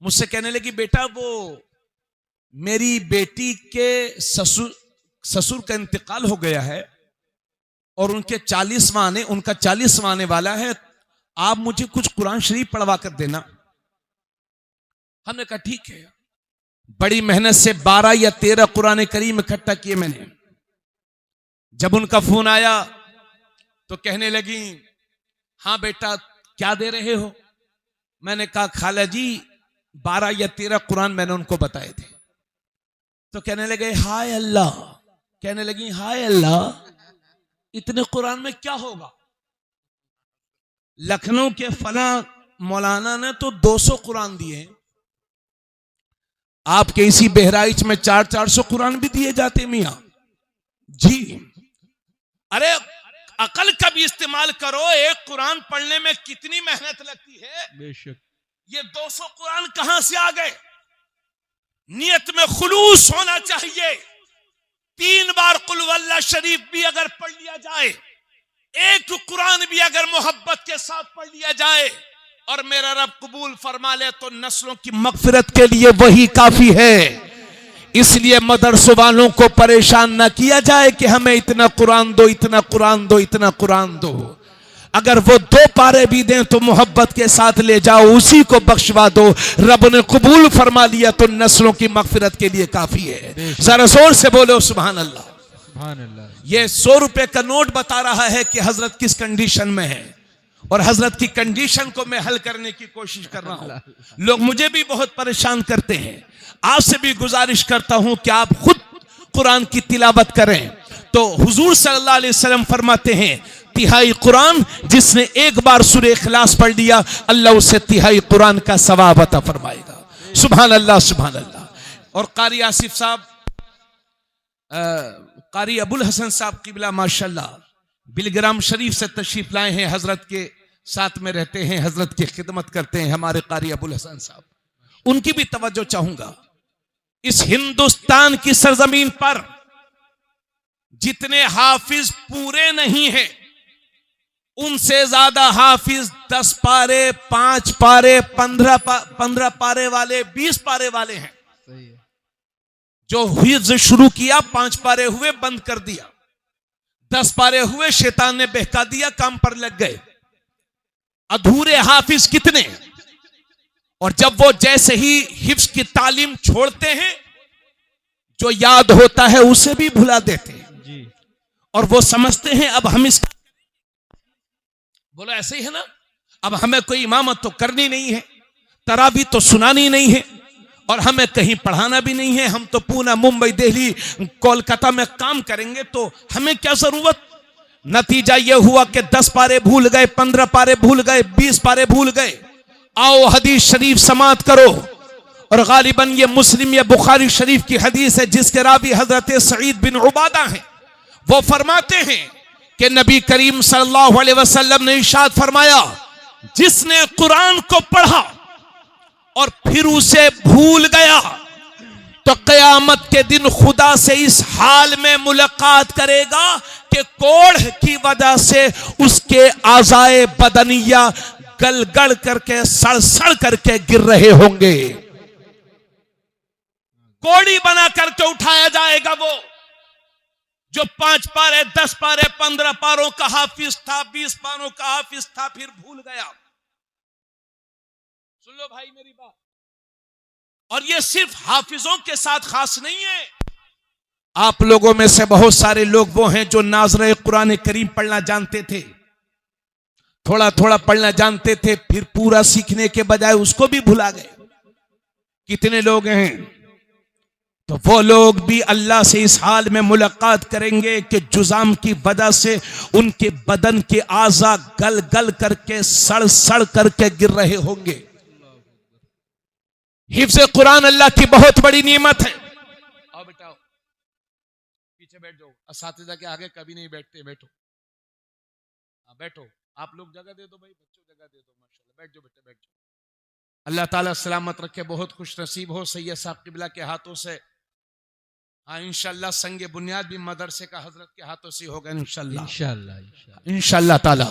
मुझसे कहने लगी, बेटा वो मेरी बेटी के ससुर का इंतकाल हो गया है और उनका 40वां आने वाला है, आप मुझे कुछ कुरान शरीफ पढ़वा कर देना। हमने कहा ठीक है। बड़ी मेहनत से 12 या 13 कुरान करीम इकट्ठा किए मैंने। जब उनका फोन आया तो कहने लगी, हाँ बेटा क्या दे रहे हो? मैंने कहा खाला जी 12 या 13 कुरान मैंने उनको बताए थे। तो कहने लगे हाय अल्लाह, कहने लगी हाय अल्लाह, इतने कुरान में क्या होगा? लखनऊ के फला मौलाना ने तो 200 कुरान दिए, आपके इसी बहराइच में 400 कुरान भी दिए जाते मियां जी। अरे अकल का भी इस्तेमाल करो, एक कुरान पढ़ने में कितनी मेहनत लगती है। बेशक। ये 200 कुरान कहां से आ गए? नियत में खुलूस होना चाहिए। 3 बार कुल हुवल्लाह शरीफ भी अगर पढ़ लिया जाए, एक कुरान भी अगर मोहब्बत के साथ पढ़ लिया जाए और मेरा रब कबूल फरमा ले, तो नस्लों की मगफिरत के लिए वही काफी है। इसलिए मदरसों वालों को परेशान ना किया जाए कि हमें इतना कुरान दो, इतना कुरान दो, इतना कुरान दो। अगर वो 2 पारे भी दें तो मोहब्बत के साथ ले जाओ, उसी को बख्शवा दो। रब ने कबूल फरमा लिया तो नस्लों की मगफिरत के लिए काफी है। जरा जोर से बोलो सुभान अल्लाह, सुभान अल्लाह। ये 100 रुपए का नोट बता रहा है कि हजरत किस कंडीशन में है, और हजरत की कंडीशन को मैं हल करने की कोशिश कर रहा हूं। लोग मुझे भी बहुत परेशान करते हैं, आपसे भी गुजारिश करता हूं कि आप खुद कुरान की तिलावत करें। तो हुजूर सल्लल्लाहु अलैहि वसल्लम फरमाते हैं, तिहाई कुरान जिसने एक बार सूरह इखलास पढ़ लिया, अल्लाह उसे तिहाई कुरान का सवाब अता फरमाएगा। सुभान अल्लाह सुभान अल्लाह। और कारी आसिफ साहब, कारी अबुल हसन साहब किबला माशाल्लाह बिलग्राम शरीफ से तशरीफ लाए हैं, हजरत के साथ में रहते हैं, हजरत की खिदमत करते हैं हमारे कारी अबुल हसन साहब। उनकी भी तवज्जो चाहूंगा। इस हिंदुस्तान की सरजमीन पर जितने हाफिज पूरे नहीं हैं, उनसे ज्यादा हाफिज 10 पारे, 5 पारे, 15 पारे वाले, 20 पारे वाले हैं। सही है। जो हिफ्ज शुरू किया 5 पारे हुए, बंद कर दिया, 10 पारे हुए, शैतान ने बहका दिया, काम पर लग गए। अधूरे हाफिज कितने? और जब वो जैसे ही हिफ्ज की तालीम छोड़ते हैं, जो याद होता है उसे भी भुला देते हैं जी। और वो समझते हैं अब हम इसका, बोलो ऐसे ही है ना, अब हमें कोई इमामत तो करनी नहीं है, तरावी तो सुनानी नहीं है और हमें कहीं पढ़ाना भी नहीं है, हम तो पूना मुंबई दिल्ली कोलकाता में काम करेंगे तो हमें क्या जरूरत। नतीजा यह हुआ कि 10 पारे भूल गए, 15 पारे भूल गए, 20 पारे भूल गए। आओ हदीस शरीफ समात करो, और गालिबन ये मुस्लिम या बुखारी शरीफ की हदीस है जिसके रावी हजरत सईद बिन उबादा हैं। वो फरमाते हैं कि नबी करीम सल्लल्लाहु अलैहि वसल्लम ने इरशाद फरमाया, जिसने कुरान को पढ़ा और फिर उसे भूल गया तो क़यामत के दिन खुदा से इस हाल में मुलाकात करेगा कि कोढ़ की वजह से उसके आज़ाए बदनिया गलगड़ करके सड़ करके गिर रहे होंगे। कोड़ी बना करके उठाया जाएगा वो जो 5 पारे 10 पारे 15 पारों का हाफिज था, 20 पारों का हाफिज था, फिर भूल गया। सुन लो भाई मेरी बात, और ये सिर्फ हाफिजों के साथ खास नहीं है। आप लोगों में से बहुत सारे लोग वो हैं जो नाज़रे कुरान करीम पढ़ना जानते थे, थोड़ा थोड़ा पढ़ना जानते थे, फिर पूरा सीखने के बजाय उसको भी भुला गए। कितने लोग हैं? तो वो लोग भी अल्लाह से इस हाल में मुलाकात करेंगे कि जुजाम की वजह से उनके बदन के आज़ा गल गल करके सड़ करके गिर रहे होंगे। हिफ्ज़ कुरान अल्लाह की बहुत बड़ी नेमत है। आओ बेटा, पीछे बैठ जाओ, असातिज़ा के आगे कभी नहीं बैठते, बैठो बैठो, आप लोग जगह दे दो भाई, बच्चों जगह दे दो, माशाल्लाह बैठ जाओ बेटा बैठ जाओ। अल्लाह ताला सलामत रखे, बहुत खुश नसीब हो सैयद साहब किबला के हाथों से। हाँ इंशाल्लाह संगे बुनियाद भी मदरसे का हजरत के हाथों से होगा इंशाल्लाह इंशाल्लाह ताला।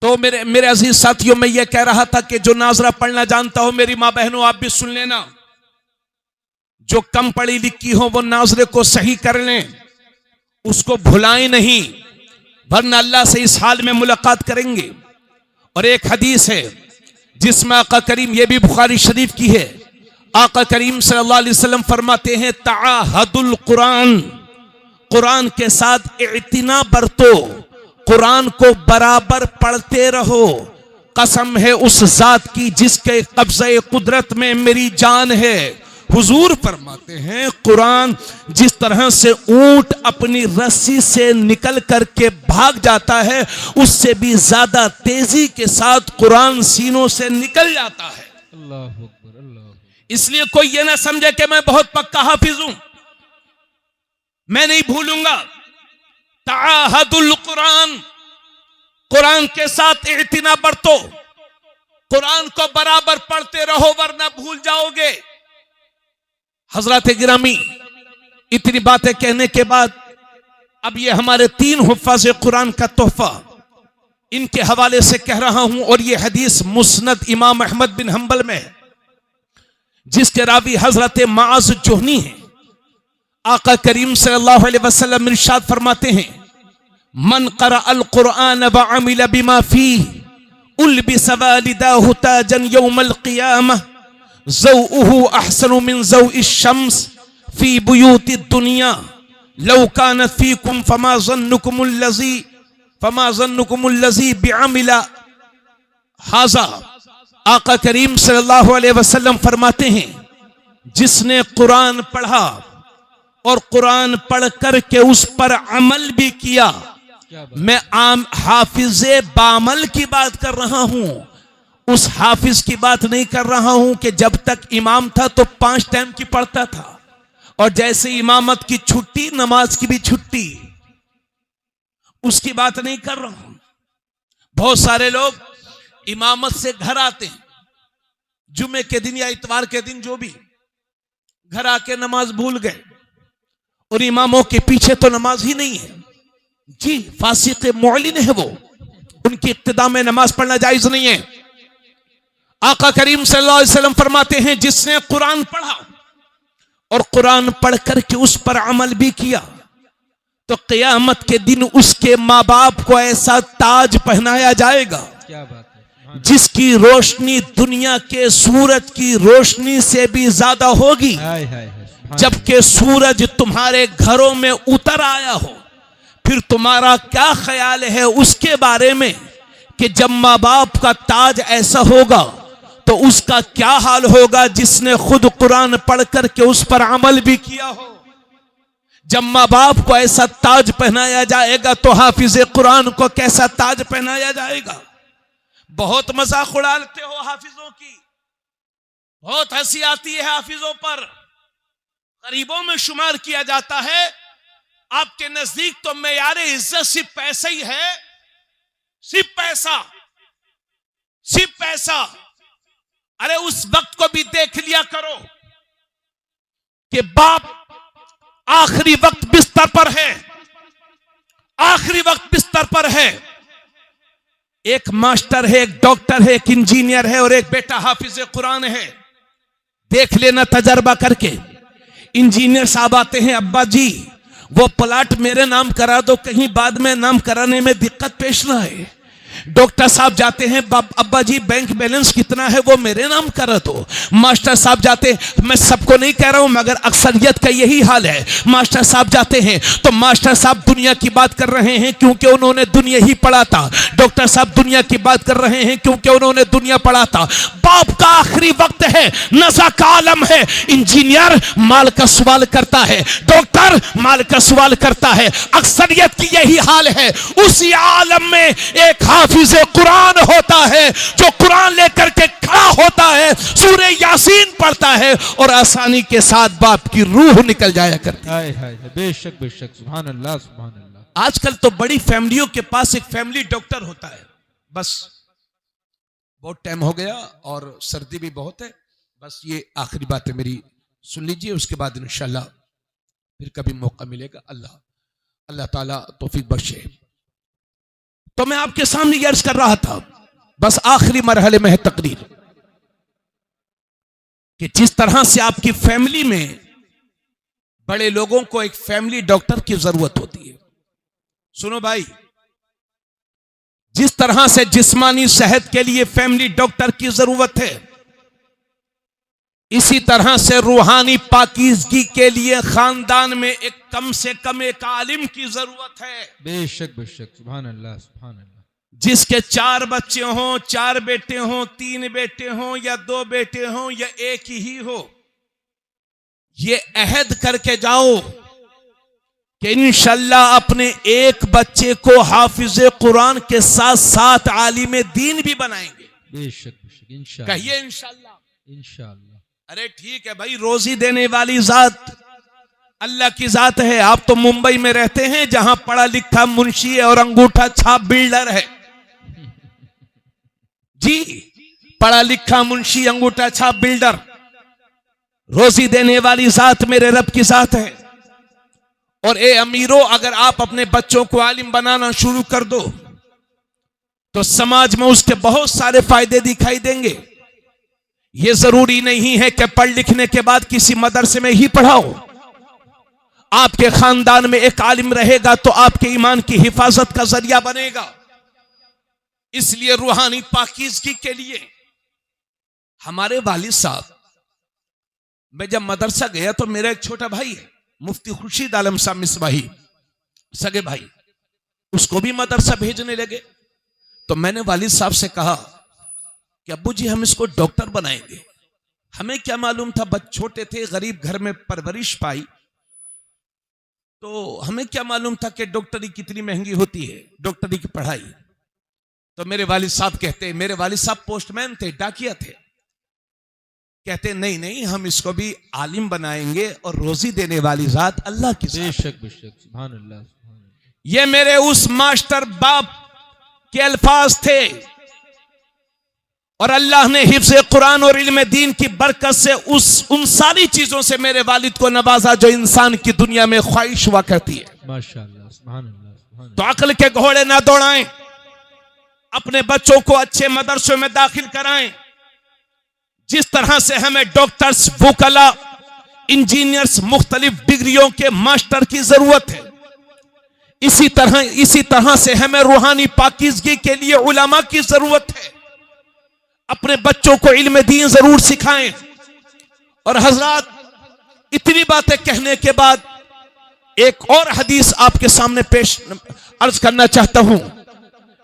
तो मेरे अजीज साथियों, मैं ये कह रहा था कि जो नाजरा पढ़ना जानता हो, मेरी माँ बहनों आप भी सुन लेना, जो कम पढ़ी लिखी हो वो नाजरे को सही कर लें, उसको भुलाएं नहीं, वरना अल्लाह से इस हाल में मुलाकात करेंगे। और एक हदीस है जिसमें आका करीम, ये भी बुखारी शरीफ की है, आका करीम सल्लल्लाहु अलैहि वसल्लम फरमाते हैं, ताहदुल कुरान, कुरान के साथ इत्तिना बरतो, कुरान को बराबर पढ़ते रहो। कसम है उस जात की जिसके कब्ज़े कुदरत में मेरी जान है। हुजूर फरमाते हैं, कुरान जिस तरह से ऊंट अपनी रस्सी से निकल करके भाग जाता है, उससे भी ज्यादा तेजी के साथ कुरान सीनों से निकल जाता है। अल्लाह अकबर, अल्लाह। इसलिए कोई ये ना समझे कि मैं बहुत पक्का हाफिज हूं, मैं नहीं भूलूंगा। ताहदुल कुरान, कुरान के साथ इत्तिना बरतो, कुरान को बराबर पढ़ते रहो वरना भूल जाओगे। हजरत गिरामी, इतनी बातें कहने के बाद अब ये हमारे 3 हुफ्फाज़ कुरान का तोहफा, इनके हवाले से कह रहा हूं। और ये हदीस मुस्नद इमाम अहमद बिन हंबल में है, जिसके रावी हजरत माज जोहनी है। आका करीम सल्लल्लाहु अलैहि वसल्लम इरशाद फरमाते हैं, मन क़रा अल कुरान व अमिल बिमा फीह उल्बिस वालिदाहु ताजन यौमल क़ियामह ज़ौउहु अहसनु मिन ज़ौइ शम्स फी बुयूति दुनिया लौ कानत फीकुम फमा ज़न्नुकुमुल लज़ी बिअमिला हाज़ा। आका करीम सल्लल्लाहु अलैहि वसल्लम फरमाते हैं, जिसने कुरान पढ़ा और कुरान पढ़ करके उस पर अमल भी किया, मैं आम हाफिज़े बामल की बात कर रहा हूं, उस हाफिज की बात नहीं कर रहा हूं कि जब तक इमाम था तो 5 टाइम की पढ़ता था, और जैसे इमामत की छुट्टी नमाज की भी छुट्टी, उसकी बात नहीं कर रहा हूं। बहुत सारे लोग इमामत से घर आते हैं, जुमे के दिन या इतवार के दिन, जो भी, घर आके नमाज भूल गए और इमामों के पीछे तो नमाज ही नहीं है जी, फासिक मुअलिन है वो, उनकी इक्तिदा में नमाज पढ़ना जायज नहीं है। आका करीम सल्लल्लाहु अलैहि वसल्लम फरमाते हैं, जिसने कुरान पढ़ा और कुरान पढ़ करके उस पर अमल भी किया, तो क़यामत के दिन उसके माँ बाप को ऐसा ताज पहनाया जाएगा, क्या बात है, जिसकी रोशनी दुनिया के सूरज की रोशनी से भी ज्यादा होगी। हाय हाय हाय, जबकि सूरज तुम्हारे घरों में उतर आया हो, फिर तुम्हारा क्या ख्याल है उसके बारे में कि जब माँ बाप का ताज ऐसा होगा तो उसका क्या हाल होगा जिसने खुद कुरान पढ़ करके उस पर अमल भी किया हो। जब माँ बाप को ऐसा ताज पहनाया जाएगा तो हाफिज कुरान को कैसा ताज पहनाया जाएगा। बहुत मजाक उड़ाते हो हाफिजों की, बहुत हंसी आती है हाफिजों पर, गरीबों में शुमार किया जाता है। आपके नजदीक तो मेयारे इज्जत सिर्फ पैसा ही है, सिर्फ पैसा, सिर्फ पैसा। अरे उस वक्त को भी देख लिया करो कि बाप आखिरी वक्त बिस्तर पर है, आखिरी वक्त बिस्तर पर है। एक मास्टर है, एक डॉक्टर है, एक इंजीनियर है और एक बेटा हाफिज कुरान है। देख लेना तजर्बा करके। इंजीनियर साहब आते हैं, अब्बा जी वो प्लाट मेरे नाम करा दो, कहीं बाद में नाम कराने में दिक्कत पेश ना आए। डॉक्टर साहब जाते हैं, अब्बा जी बैंक बैलेंस कितना है वो मेरे नाम करा दो। मास्टर साहब जाते हैं, मैं सबको नहीं कह रहा हूं मगर अक्सरियत का यही हाल है। मास्टर साहब जाते हैं तो मास्टर साहब दुनिया की बात कर रहे हैं क्योंकि उन्होंने दुनिया ही पढ़ा था। डॉक्टर साहब दुनिया की बात कर रहे हैं क्योंकि उन्होंने दुनिया पढ़ा था। बाप का आखिरी वक्त है, नज़ा का आलम है। इंजीनियर माल का सवाल करता है, डॉक्टर माल का सवाल करता है। अक्सरियत की यही हाल है। उसी आलम में एक हाफिज कुरान होता है जो कुरान लेकर के खड़ा होता है, सूरह यासीन पढ़ता है और आसानी के साथ बाप की रूह निकल जाया करती है। बेशक बेशक, सुभान अल्लाह सुभान अल्लाह। आजकल तो बड़ी फैमिलियों के पास एक फैमिली डॉक्टर होता है। बस बहुत टाइम हो गया और सर्दी भी बहुत है, बस ये आखिरी बात है मेरी, सुन लीजिए, उसके बाद इंशाल्लाह फिर कभी मौका मिलेगा। अल्लाह ताला तौफीक बख्शे। तो मैं आपके सामने ये अर्ज कर रहा था, बस आखिरी मरहले में है तकरीर, कि जिस तरह से आपकी फैमिली में बड़े लोगों को एक फैमिली डॉक्टर की जरूरत होती है। सुनो भाई, जिस तरह से जिस्मानी सेहत के लिए फैमिली डॉक्टर की जरूरत है, इसी तरह से रूहानी पाकीज़गी के लिए खानदान में एक कम से कम एक आलिम की जरूरत है। बेशक बेशक, सुभान अल्लाह सुभान अल्लाह। जिसके 4 बच्चे हों, 4 बेटे हों, 3 बेटे हों या 2 बेटे हों या एक ही हो, ये अहद करके जाओ कि इंशाल्लाह अपने एक बच्चे को हाफिज कुरान के साथ साथ आलिम दीन भी बनाएंगे। बेशक बेशक, इंशाल्लाह। कहिए इंशाल्लाह। इंशाल्लाह। अरे ठीक है भाई, रोजी देने वाली जात अल्लाह की जात है। आप तो मुंबई में रहते हैं जहां पढ़ा लिखा मुंशी है और अंगूठा छाप बिल्डर है जी, पढ़ा लिखा मुंशी अंगूठा छाप बिल्डर। रोजी देने वाली जात मेरे रब की जात है। और ए अमीरों, अगर आप अपने बच्चों को आलिम बनाना शुरू कर दो तो समाज में उसके बहुत सारे फायदे दिखाई देंगे। यह जरूरी नहीं है कि पढ़ लिखने के बाद किसी मदरसे में ही पढ़ाओ। आपके खानदान में एक आलिम रहेगा तो आपके ईमान की हिफाजत का जरिया बनेगा। इसलिए रूहानी पाकीज़गी के लिए हमारे वालिद साहब, मैं जब मदरसा गया तो मेरा एक छोटा भाई है, मुफ्ती खुर्शीद आलम साहब मिसबाही, सगे भाई, उसको भी मदरसा भेजने लगे। तो मैंने वालिद साहब से कहा कि अब्बू जी हम इसको डॉक्टर बनाएंगे। हमें क्या मालूम था, बच्चे छोटे थे, गरीब घर में परवरिश पाई, तो हमें क्या मालूम था कि डॉक्टरी कितनी महंगी होती है, डॉक्टरी की पढ़ाई। तो मेरे वालिद साहब कहते, मेरे वालिद साहब पोस्टमैन थे, डाकिया थे, कहते नहीं नहीं हम इसको भी आलिम बनाएंगे और रोजी देने वाली जात अल्लाह की। बेशक बेशक, सुभान अल्लाह सुभान अल्लाह। ये मेरे उस मास्टर बाप के अल्फाज थे और अल्लाह ने हिफ्ज़ कुरान और इल्म दीन की बरकत से उन सारी चीजों से मेरे वालिद को नवाजा जो इंसान की दुनिया में ख्वाहिश हुआ करती है। माशाअल्लाह, सुभान अल्लाह सुभान अल्लाह। तो अक्ल के घोड़े ना दौड़ाएं, अपने बच्चों को अच्छे मदरसों में दाखिल कराएं। जिस तरह से हमें डॉक्टर्स, वुकला, इंजीनियर्स, मुख्तलिफ डिग्रियों के मास्टर की जरूरत है, इसी तरह से हमें रूहानी पाकीज़गी के लिए उलमा की जरूरत है। अपने बच्चों को इल्म दीन जरूर सिखाएं। और हजरात, इतनी बातें कहने के बाद एक और हदीस आपके सामने पेश अर्ज करना चाहता हूं,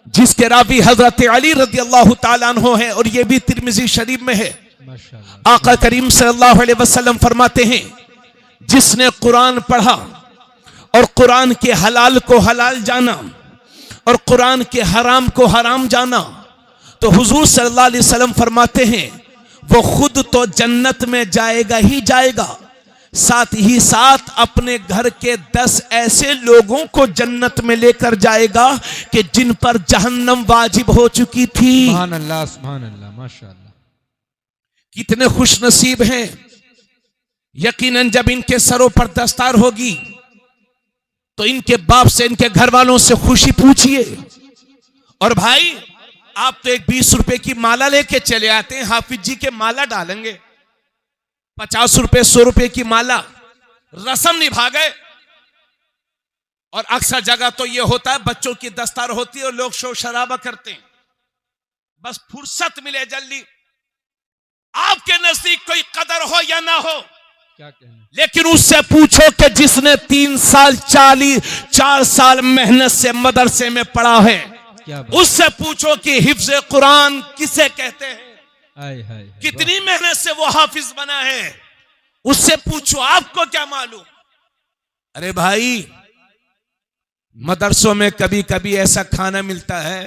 जिसके रावी हजरत अली रज़ी अल्लाह ताला अन्हु है, और यह भी तिरमिज़ी शरीफ में है। आका करीम सल्लल्लाहु अलैहि वसल्लम फरमाते हैं, जिसने कुरान पढ़ा और कुरान के हलाल को हलाल जाना और कुरान के हराम को हराम जाना, तो हुजूर सल्लल्लाहु अलैहि वसल्लम फरमाते हैं वो खुद तो जन्नत में जाएगा ही जाएगा, साथ ही साथ अपने घर के 10 ऐसे लोगों को जन्नत में लेकर जाएगा कि जिन पर जहन्नम वाजिब हो चुकी थी। सुभान अल्लाह, सुभान अल्लाह, माशाअल्लाह। कितने खुश नसीब हैं। यकीनन जब इनके सरों पर दस्तार होगी तो इनके बाप से, इनके घर वालों से खुशी पूछिए। और भाई आप तो एक 20 रुपए की माला लेके चले आते हैं, हाफिज जी के माला डालेंगे, 50 रुपए 100 रुपए की माला, रस्म निभा गए। और अक्सर जगह तो यह होता है बच्चों की दस्तार होती है और लोग शोर शराबा करते हैं, बस फुर्सत मिले जल्दी। आपके नजदीक कोई कदर हो या ना हो, क्या कहना, लेकिन उससे पूछो कि जिसने 3 साल 4 साल मेहनत से मदरसे में पढ़ा है, क्या बात, उससे पूछो कि हिफ्ज कुरान किसे कहते हैं, हाय हाय, कितनी मेहनत से वो हाफिज बना है, उससे पूछो, आपको क्या मालूम। अरे भाई मदरसों में कभी कभी ऐसा खाना मिलता है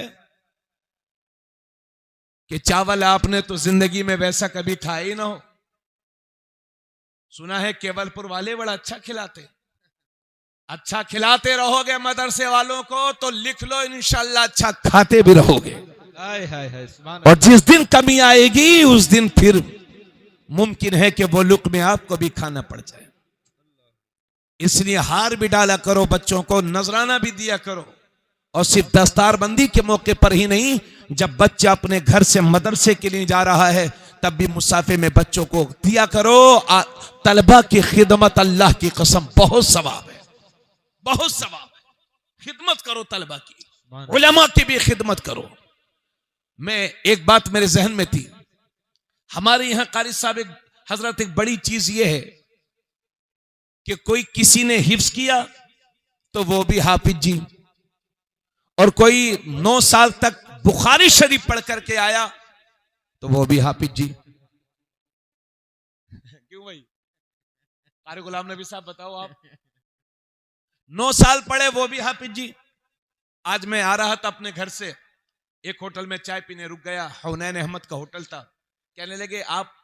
कि चावल आपने तो जिंदगी में वैसा कभी खाया ही ना हो। सुना है केवलपुर वाले बड़ा अच्छा खिलाते, अच्छा खिलाते रहोगे मदरसे वालों को तो लिख लो इंशाल्लाह अच्छा खाते भी रहोगे। हाय हाय हाय, सुभान और जिस दिन कमी आएगी उस दिन फिर मुमकिन है कि वो लुक़्मे आपको भी खाना पड़ जाए। इसलिए हार भी डाला करो, बच्चों को नजराना भी दिया करो, और सिर्फ दस्तारबंदी के मौके पर ही नहीं, जब बच्चा अपने घर से मदरसे के लिए जा रहा है तब भी मुसाफे में बच्चों को दिया करो। तलबा की खिदमत अल्लाह की कसम बहुत सवाब है, बहुत सवाब है। खिदमत करो तलबा की, उलमा की भी खिदमत करो। मैं एक बात मेरे जहन में थी, हमारे यहां कारी साहब हजरत एक बड़ी चीज ये है कि कोई किसी ने हिफ्ज किया तो वो भी हाफिज जी, और कोई 9 साल तक बुखारी शरीफ पढ़ करके आया तो वो भी हाफिज जी। क्यों भाई, कारी गुलाम नबी साहब बताओ आप, 9 साल पढ़े वो भी हाफिज जी। आज मैं आ रहा था अपने घर से, एक होटल में चाय पीने रुक गया, हुनैन अहमद का होटल था। कहने लगे आप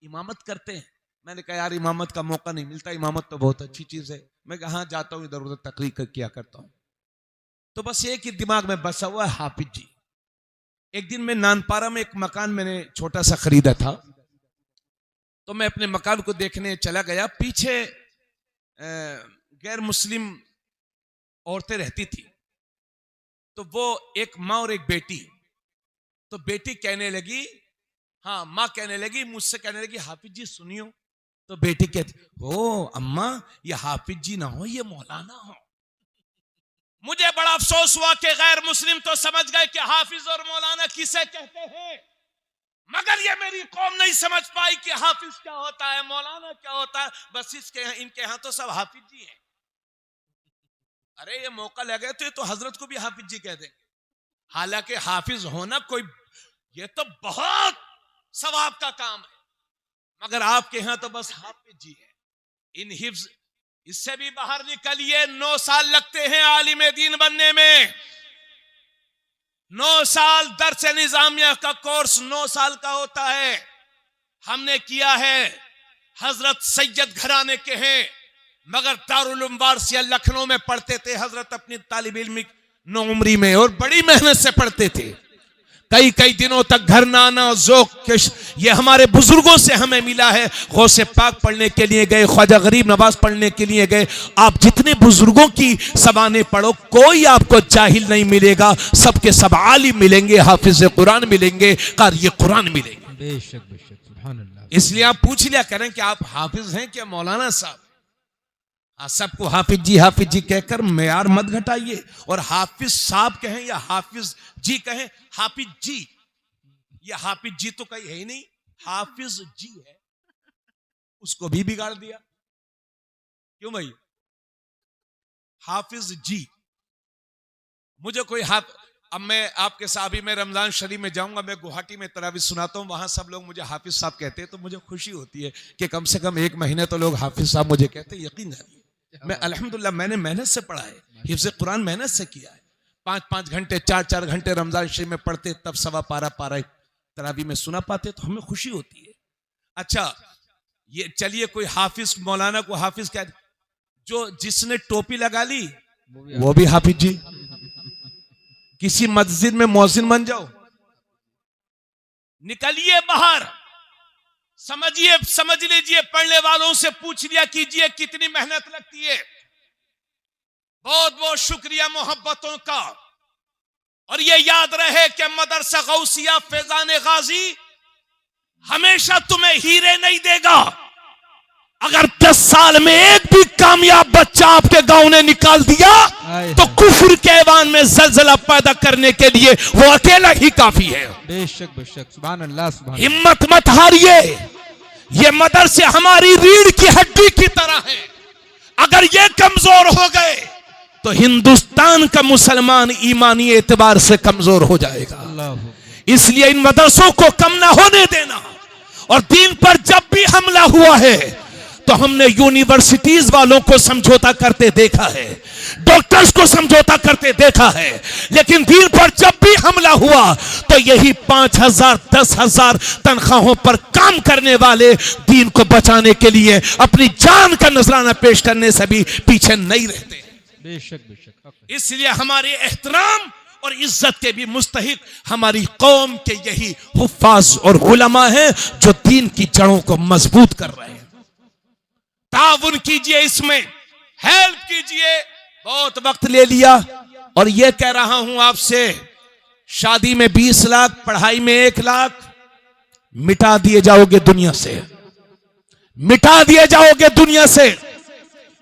इमामत करते हैं? मैंने कहा यार इमामत का मौका नहीं मिलता, इमामत तो बहुत अच्छी चीज है। मैं कहा हाँ जाता हूं, इधर उधर तकरीर किया करता हूं। तो बस एक ही दिमाग में बसा हुआ है हाफिज जी। एक दिन मैं नानपारा में एक मकान मैंने छोटा सा खरीदा था, तो मैं अपने मकान को देखने चला गया। पीछे गैर मुस्लिम औरतें रहती थी, तो वो एक माँ और एक बेटी। तो बेटी कहने लगी, हाँ माँ कहने लगी, मुझसे कहने लगी हाफिज जी सुनियो। तो बेटी कहती ओ अम्मा ये हाफिज जी ना हो, ये मौलाना हो। मुझे बड़ा अफसोस हुआ कि गैर मुस्लिम तो समझ गए कि हाफिज और मौलाना किसे कहते हैं, मगर ये मेरी कौम नहीं समझ पाई कि हाफिज क्या होता है, मौलाना क्या होता है। बस इनके यहाँ तो सब हाफिज जी हैं। अरे ये मौका लगे तो हजरत को भी हाफिज जी कह देंगे। हालांकि हाफिज होना कोई, ये तो बहुत सवाब का काम है, मगर आपके यहां तो बस हाफिज जी है। इन हिफ्ज इससे भी बाहर निकलिए। 9 साल लगते हैं आलिम दीन बनने में, 9 साल दर्स निजामिया का कोर्स 9 साल का होता है। हमने किया है, हजरत सैयद घराने के हैं, मगर दारुल उलूम वारसिया लखनऊ में पढ़ते थे हजरत अपनी तालिब इल्मी नौमरी में, और बड़ी मेहनत से पढ़ते थे। कई कई दिनों तक घर ना आना ज़ौक़, ये हमारे बुजुर्गों से हमें मिला है। गौसे पाक पढ़ने के लिए गए, ख्वाजा गरीब नवाज पढ़ने के लिए गए। आप जितने बुजुर्गों की ज़बानें पढ़ो, कोई आपको जाहिल नहीं मिलेगा, सबके सब आलिम मिलेंगे, हाफिज कुरान मिलेंगे, कारी कुरान मिलेंगे। बेशक बेशक, सुभान अल्लाह। इसलिए आप पूछ लिया करें कि आप हाफिज हैं क्या मौलाना साहब। सबको हाफिज जी कहकर मेयार मत घटाइए, और हाफिज साहब कहें या हाफिज जी कहें, हाफिज जी, या हाफिज जी तो कहीं है ही नहीं, हाफिज जी है, उसको भी बिगाड़ दिया। क्यों भाई? हाफिज जी, मुझे कोई अब मैं आपके साथ, अभी मैं रमजान शरीफ में जाऊंगा, मैं गुवाहाटी में तरावी सुनाता हूं, वहां सब लोग मुझे हाफिज साहब कहते हैं, तो मुझे खुशी होती है कि कम से कम एक महीने तो लोग हाफिज साहब मुझे कहते हैं। यकीन है, मैं अल्हम्दुलिल्लाह मैंने मेहनत से पढ़ा है, हिफ्ज़ कुरान मेहनत से किया है, 5-5 घंटे 4-4 घंटे रमजान शरीफ में पढ़ते, तब सवा पारा तरावी में सुना पाते, तो हमें खुशी होती है। अच्छा, ये चलिए, कोई हाफिज, मौलाना को हाफिज क्या, जो जिसने टोपी लगा ली वो भी हाफिज जी। किसी मस्जिद में मौजिन बन जाओ, निकलिए बाहर, समझ लीजिए, पढ़ने वालों से पूछ लिया कीजिए कितनी मेहनत लगती है। बहुत बहुत शुक्रिया मोहब्बतों का। और ये याद रहे कि मदरसा गौसिया फैजान गाजी हमेशा तुम्हें हीरे नहीं देगा। अगर 10 साल में एक भी कामयाब बच्चा आपके गांव ने निकाल दिया तो कुफ्र के ऐवान में जलजला पैदा करने के लिए वो अकेला ही काफी है। बेशक बेशक, सुभान अल्लाह, सुभान। हिम्मत मत हारिए, ये मदरसे हमारी रीढ़ की हड्डी की तरह है। अगर ये कमजोर हो गए तो हिंदुस्तान का मुसलमान ईमानी एतबार से कमजोर हो जाएगा। इसलिए इन मदरसों को कम ना होने देना। और दीन पर जब भी हमला हुआ है तो हमने यूनिवर्सिटीज वालों को समझौता करते देखा है, डॉक्टर्स को समझौता करते देखा है, लेकिन दीन पर जब भी हमला हुआ तो यही 5,000 10,000 तनख्वाहों पर काम करने वाले दीन को बचाने के लिए अपनी जान का नजराना पेश करने से भी पीछे नहीं रहते। बेशक बेशक। इसलिए हमारे एहतराम और इज्जत के भी मुस्तहिक हमारी कौम के यही हुफ्फाज और उलमा हैं जो दीन की जड़ों को मजबूत कर रहे हैं। ताउन कीजिए, इसमें हेल्प कीजिए। बहुत वक्त ले लिया और ये कह रहा हूं आपसे, शादी में 20 लाख, पढ़ाई में 1 लाख, मिटा दिए जाओगे दुनिया से, मिटा दिए जाओगे दुनिया से।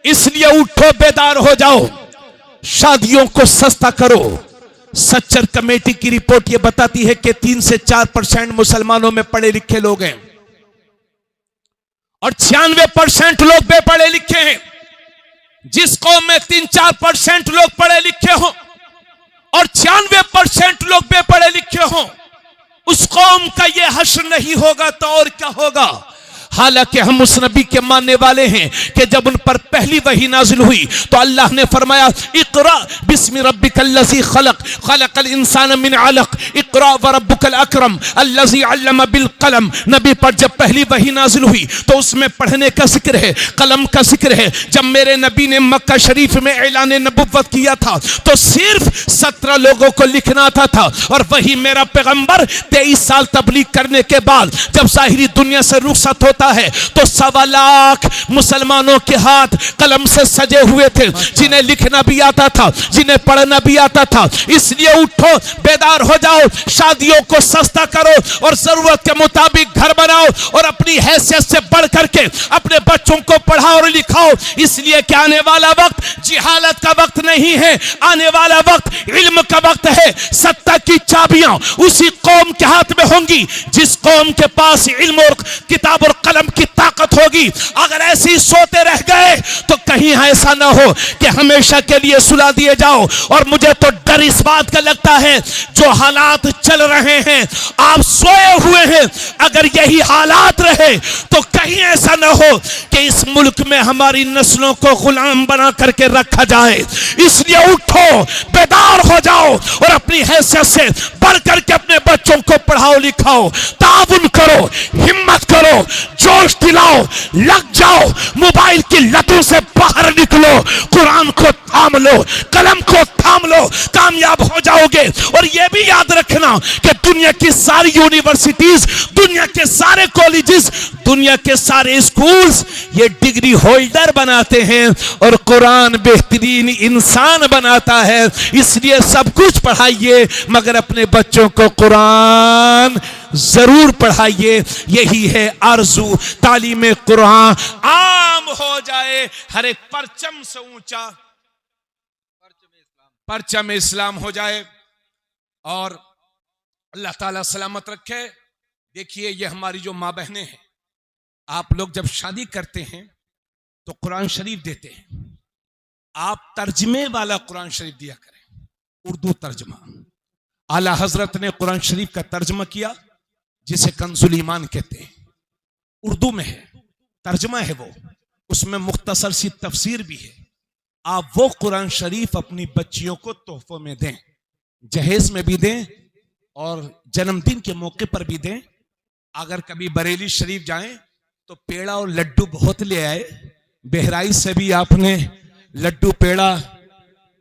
इसलिए उठो, बेदार हो जाओ, शादियों को सस्ता करो। सच्चर कमेटी की रिपोर्ट यह बताती है कि 3 से 4% मुसलमानों में पढ़े लिखे लोग हैं और 96% लोग बेपढ़े लिखे हैं। जिस कौम में 3-4% लोग पढ़े लिखे हों और 96% लोग बेपढ़े लिखे हों, उस कौम का यह हश्र नहीं होगा तो और क्या होगा। हालांकि हम उस नबी के मानने वाले हैं कि जब उन पर पहली वही नाजिल हुई तो अल्लाह ने फरमाया, इक़रा बिस्मि रब्बिकल्लज़ी खलक़ खलक़ल इंसान मिन अलक़ इक़रा व रब्बुकल अकरम अल्लज़ी अल्लम बिल कलम। नबी पर जब पहली वही नाजिल हुई तो उसमें पढ़ने का जिक्र है, कलम का जिक्र है। जब मेरे नबी ने मक्का शरीफ में ऐलान नबुव्वत किया था तो सिर्फ 17 लोगों को लिखना था और वही मेरा पैगंबर 23 साल तबलीग करने के बाद जब ज़ाहिरी दुनिया से रुखसत होता है तो 1.25 लाख मुसलमानों के हाथ कलम से सजे हुए थे, जिन्हें लिखना भी आता था, जिन्हें पढ़ना भी आता था। इसलिए उठो, बेदार हो जाओ, शादियों को सस्ता करो और जरूरत के मुताबिक घर बनाओ और अपनी हैसियत से बढ़ करके अपने बच्चों को पढ़ाओ और लिखाओ। इसलिए कि आने वाला वक्त जिहालत का वक्त नहीं है, आने वाला वक्त इल्म का वक्त है। सत्ता की चाबियां उसी कौम के हाथ में होंगी जिस कौम के पास इल्म और किताब और कलम की ताकत होगी। अगर ऐसे ही सोते रह गए तो कहीं ऐसा ना हो कि हमेशा के लिए सुला दिए जाओ। और मुझे तो डर इस बात का लगता है, जो हालात चल रहे हैं, आप सोए हुए हैं, अगर यही हालात रहे तो कहीं ऐसा ना हो कि इस मुल्क में हमारी नस्लों को गुलाम बना करके रखा जाए। इसलिए उठो, बेदार हो जाओ और अपनी हैसियत से बढ़ करके अपने बच्चों को पढ़ाओ लिखाओ, ताउन करो, हिम्मत करो, जोश दिलाओ, लग जाओ, मोबाइल की लतों से बाहर निकलो, कुरान को थाम लो, कलम को थाम लो, कामयाब हो जाओगे। और यह भी याद रखना कि दुनिया की सारी यूनिवर्सिटीज, दुनिया के सारे कॉलेजेस, दुनिया के सारे स्कूल्स ये डिग्री होल्डर बनाते हैं और कुरान बेहतरीन इंसान बनाता है। इसलिए सब कुछ पढ़ाइए मगर अपने बच्चों को कुरान जरूर पढ़ाइए। यही है आरजू, तालीम कुरान आम हो जाए, हर एक परचम से ऊंचा परचम इस्लाम हो जाए और अल्लाह ताला सलामत रखे। देखिए, ये हमारी जो माँ बहनें हैं, आप लोग जब शादी करते हैं तो कुरान शरीफ देते हैं, आप तर्जमे वाला कुरान शरीफ दिया करें, उर्दू तर्जमा। आला हजरत ने कुरान शरीफ का तर्जमा किया जिसे कंजुल ईमान कहते हैं, उर्दू में है, तर्जमा है वो, उसमें मुख्तसर सी तफसीर भी है। आप वो कुरान शरीफ अपनी बच्चियों को तोहफों में दें, जहेज में भी दें और जन्मदिन के मौके पर भी दें। अगर कभी बरेली शरीफ जाएं तो पेड़ा और लड्डू बहुत ले आए, बहराइच से भी आपने लड्डू पेड़ा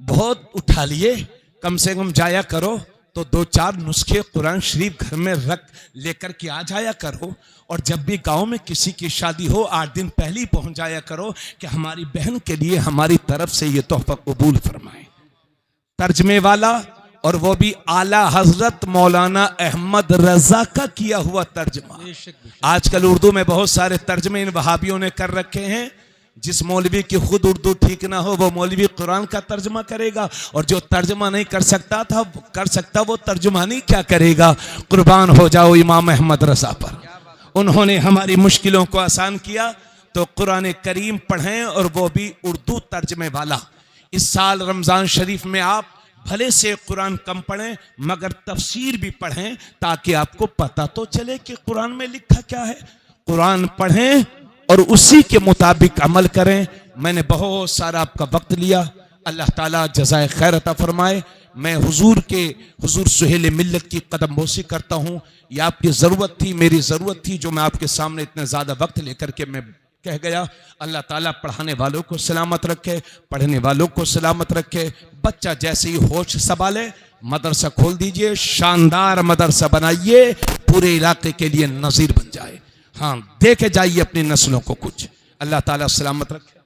बहुत उठा लिए, कम से कम जाया करो तो 2-4 नुस्खे कुरान शरीफ घर में रख लेकर के आ जाया करो। और जब भी गांव में किसी की शादी हो 8 दिन पहले ही पहुंच जाया करो कि हमारी बहन के लिए हमारी तरफ से ये तोहफा कबूल फरमाए। तर्जमे वाला, और वो भी आला हजरत मौलाना अहमद रजा का किया हुआ तर्जमा। आजकल उर्दू में बहुत सारे तर्जमे इन वहाबियों ने कर रखे हैं। जिस मौलवी की खुद उर्दू ठीक ना हो वो मौलवी कुरान का तर्जमा करेगा, और जो तर्जमा नहीं कर सकता वो तर्जुमानी क्या करेगा। कुर्बान हो जाओ इमाम अहमद रजा पर, उन्होंने हमारी मुश्किलों को आसान किया। तो कुरान करीम पढ़ें और वो भी उर्दू तर्जमे वाला। इस साल रमजान शरीफ में आप भले से कुरान कम पढ़ें मगर तफसीर भी पढ़ें, ताकि आपको पता तो चले कि कुरान में लिखा क्या है। कुरान पढ़ें और उसी के मुताबिक अमल करें। मैंने बहुत सारा आपका वक्त लिया, अल्लाह ताला जज़ाए खैर अता फरमाए। मैं हुजूर सुहेल मिल्लत की कदम बोसी करता हूँ। ये आपकी ज़रूरत थी, मेरी ज़रूरत थी, जो मैं आपके सामने इतने ज़्यादा वक्त लेकर के मैं कह गया। अल्लाह ताला पढ़ाने वालों को सलामत रखे, पढ़ने वालों को सलामत रखे। बच्चा जैसे ही होश संभाले मदरसा खोल दीजिए, शानदार मदरसा बनाइए, पूरे इलाके के लिए नज़ीर बन जाए। हाँ, देखे जाइए अपनी नस्लों को कुछ। अल्लाह ताला सलामत रखे।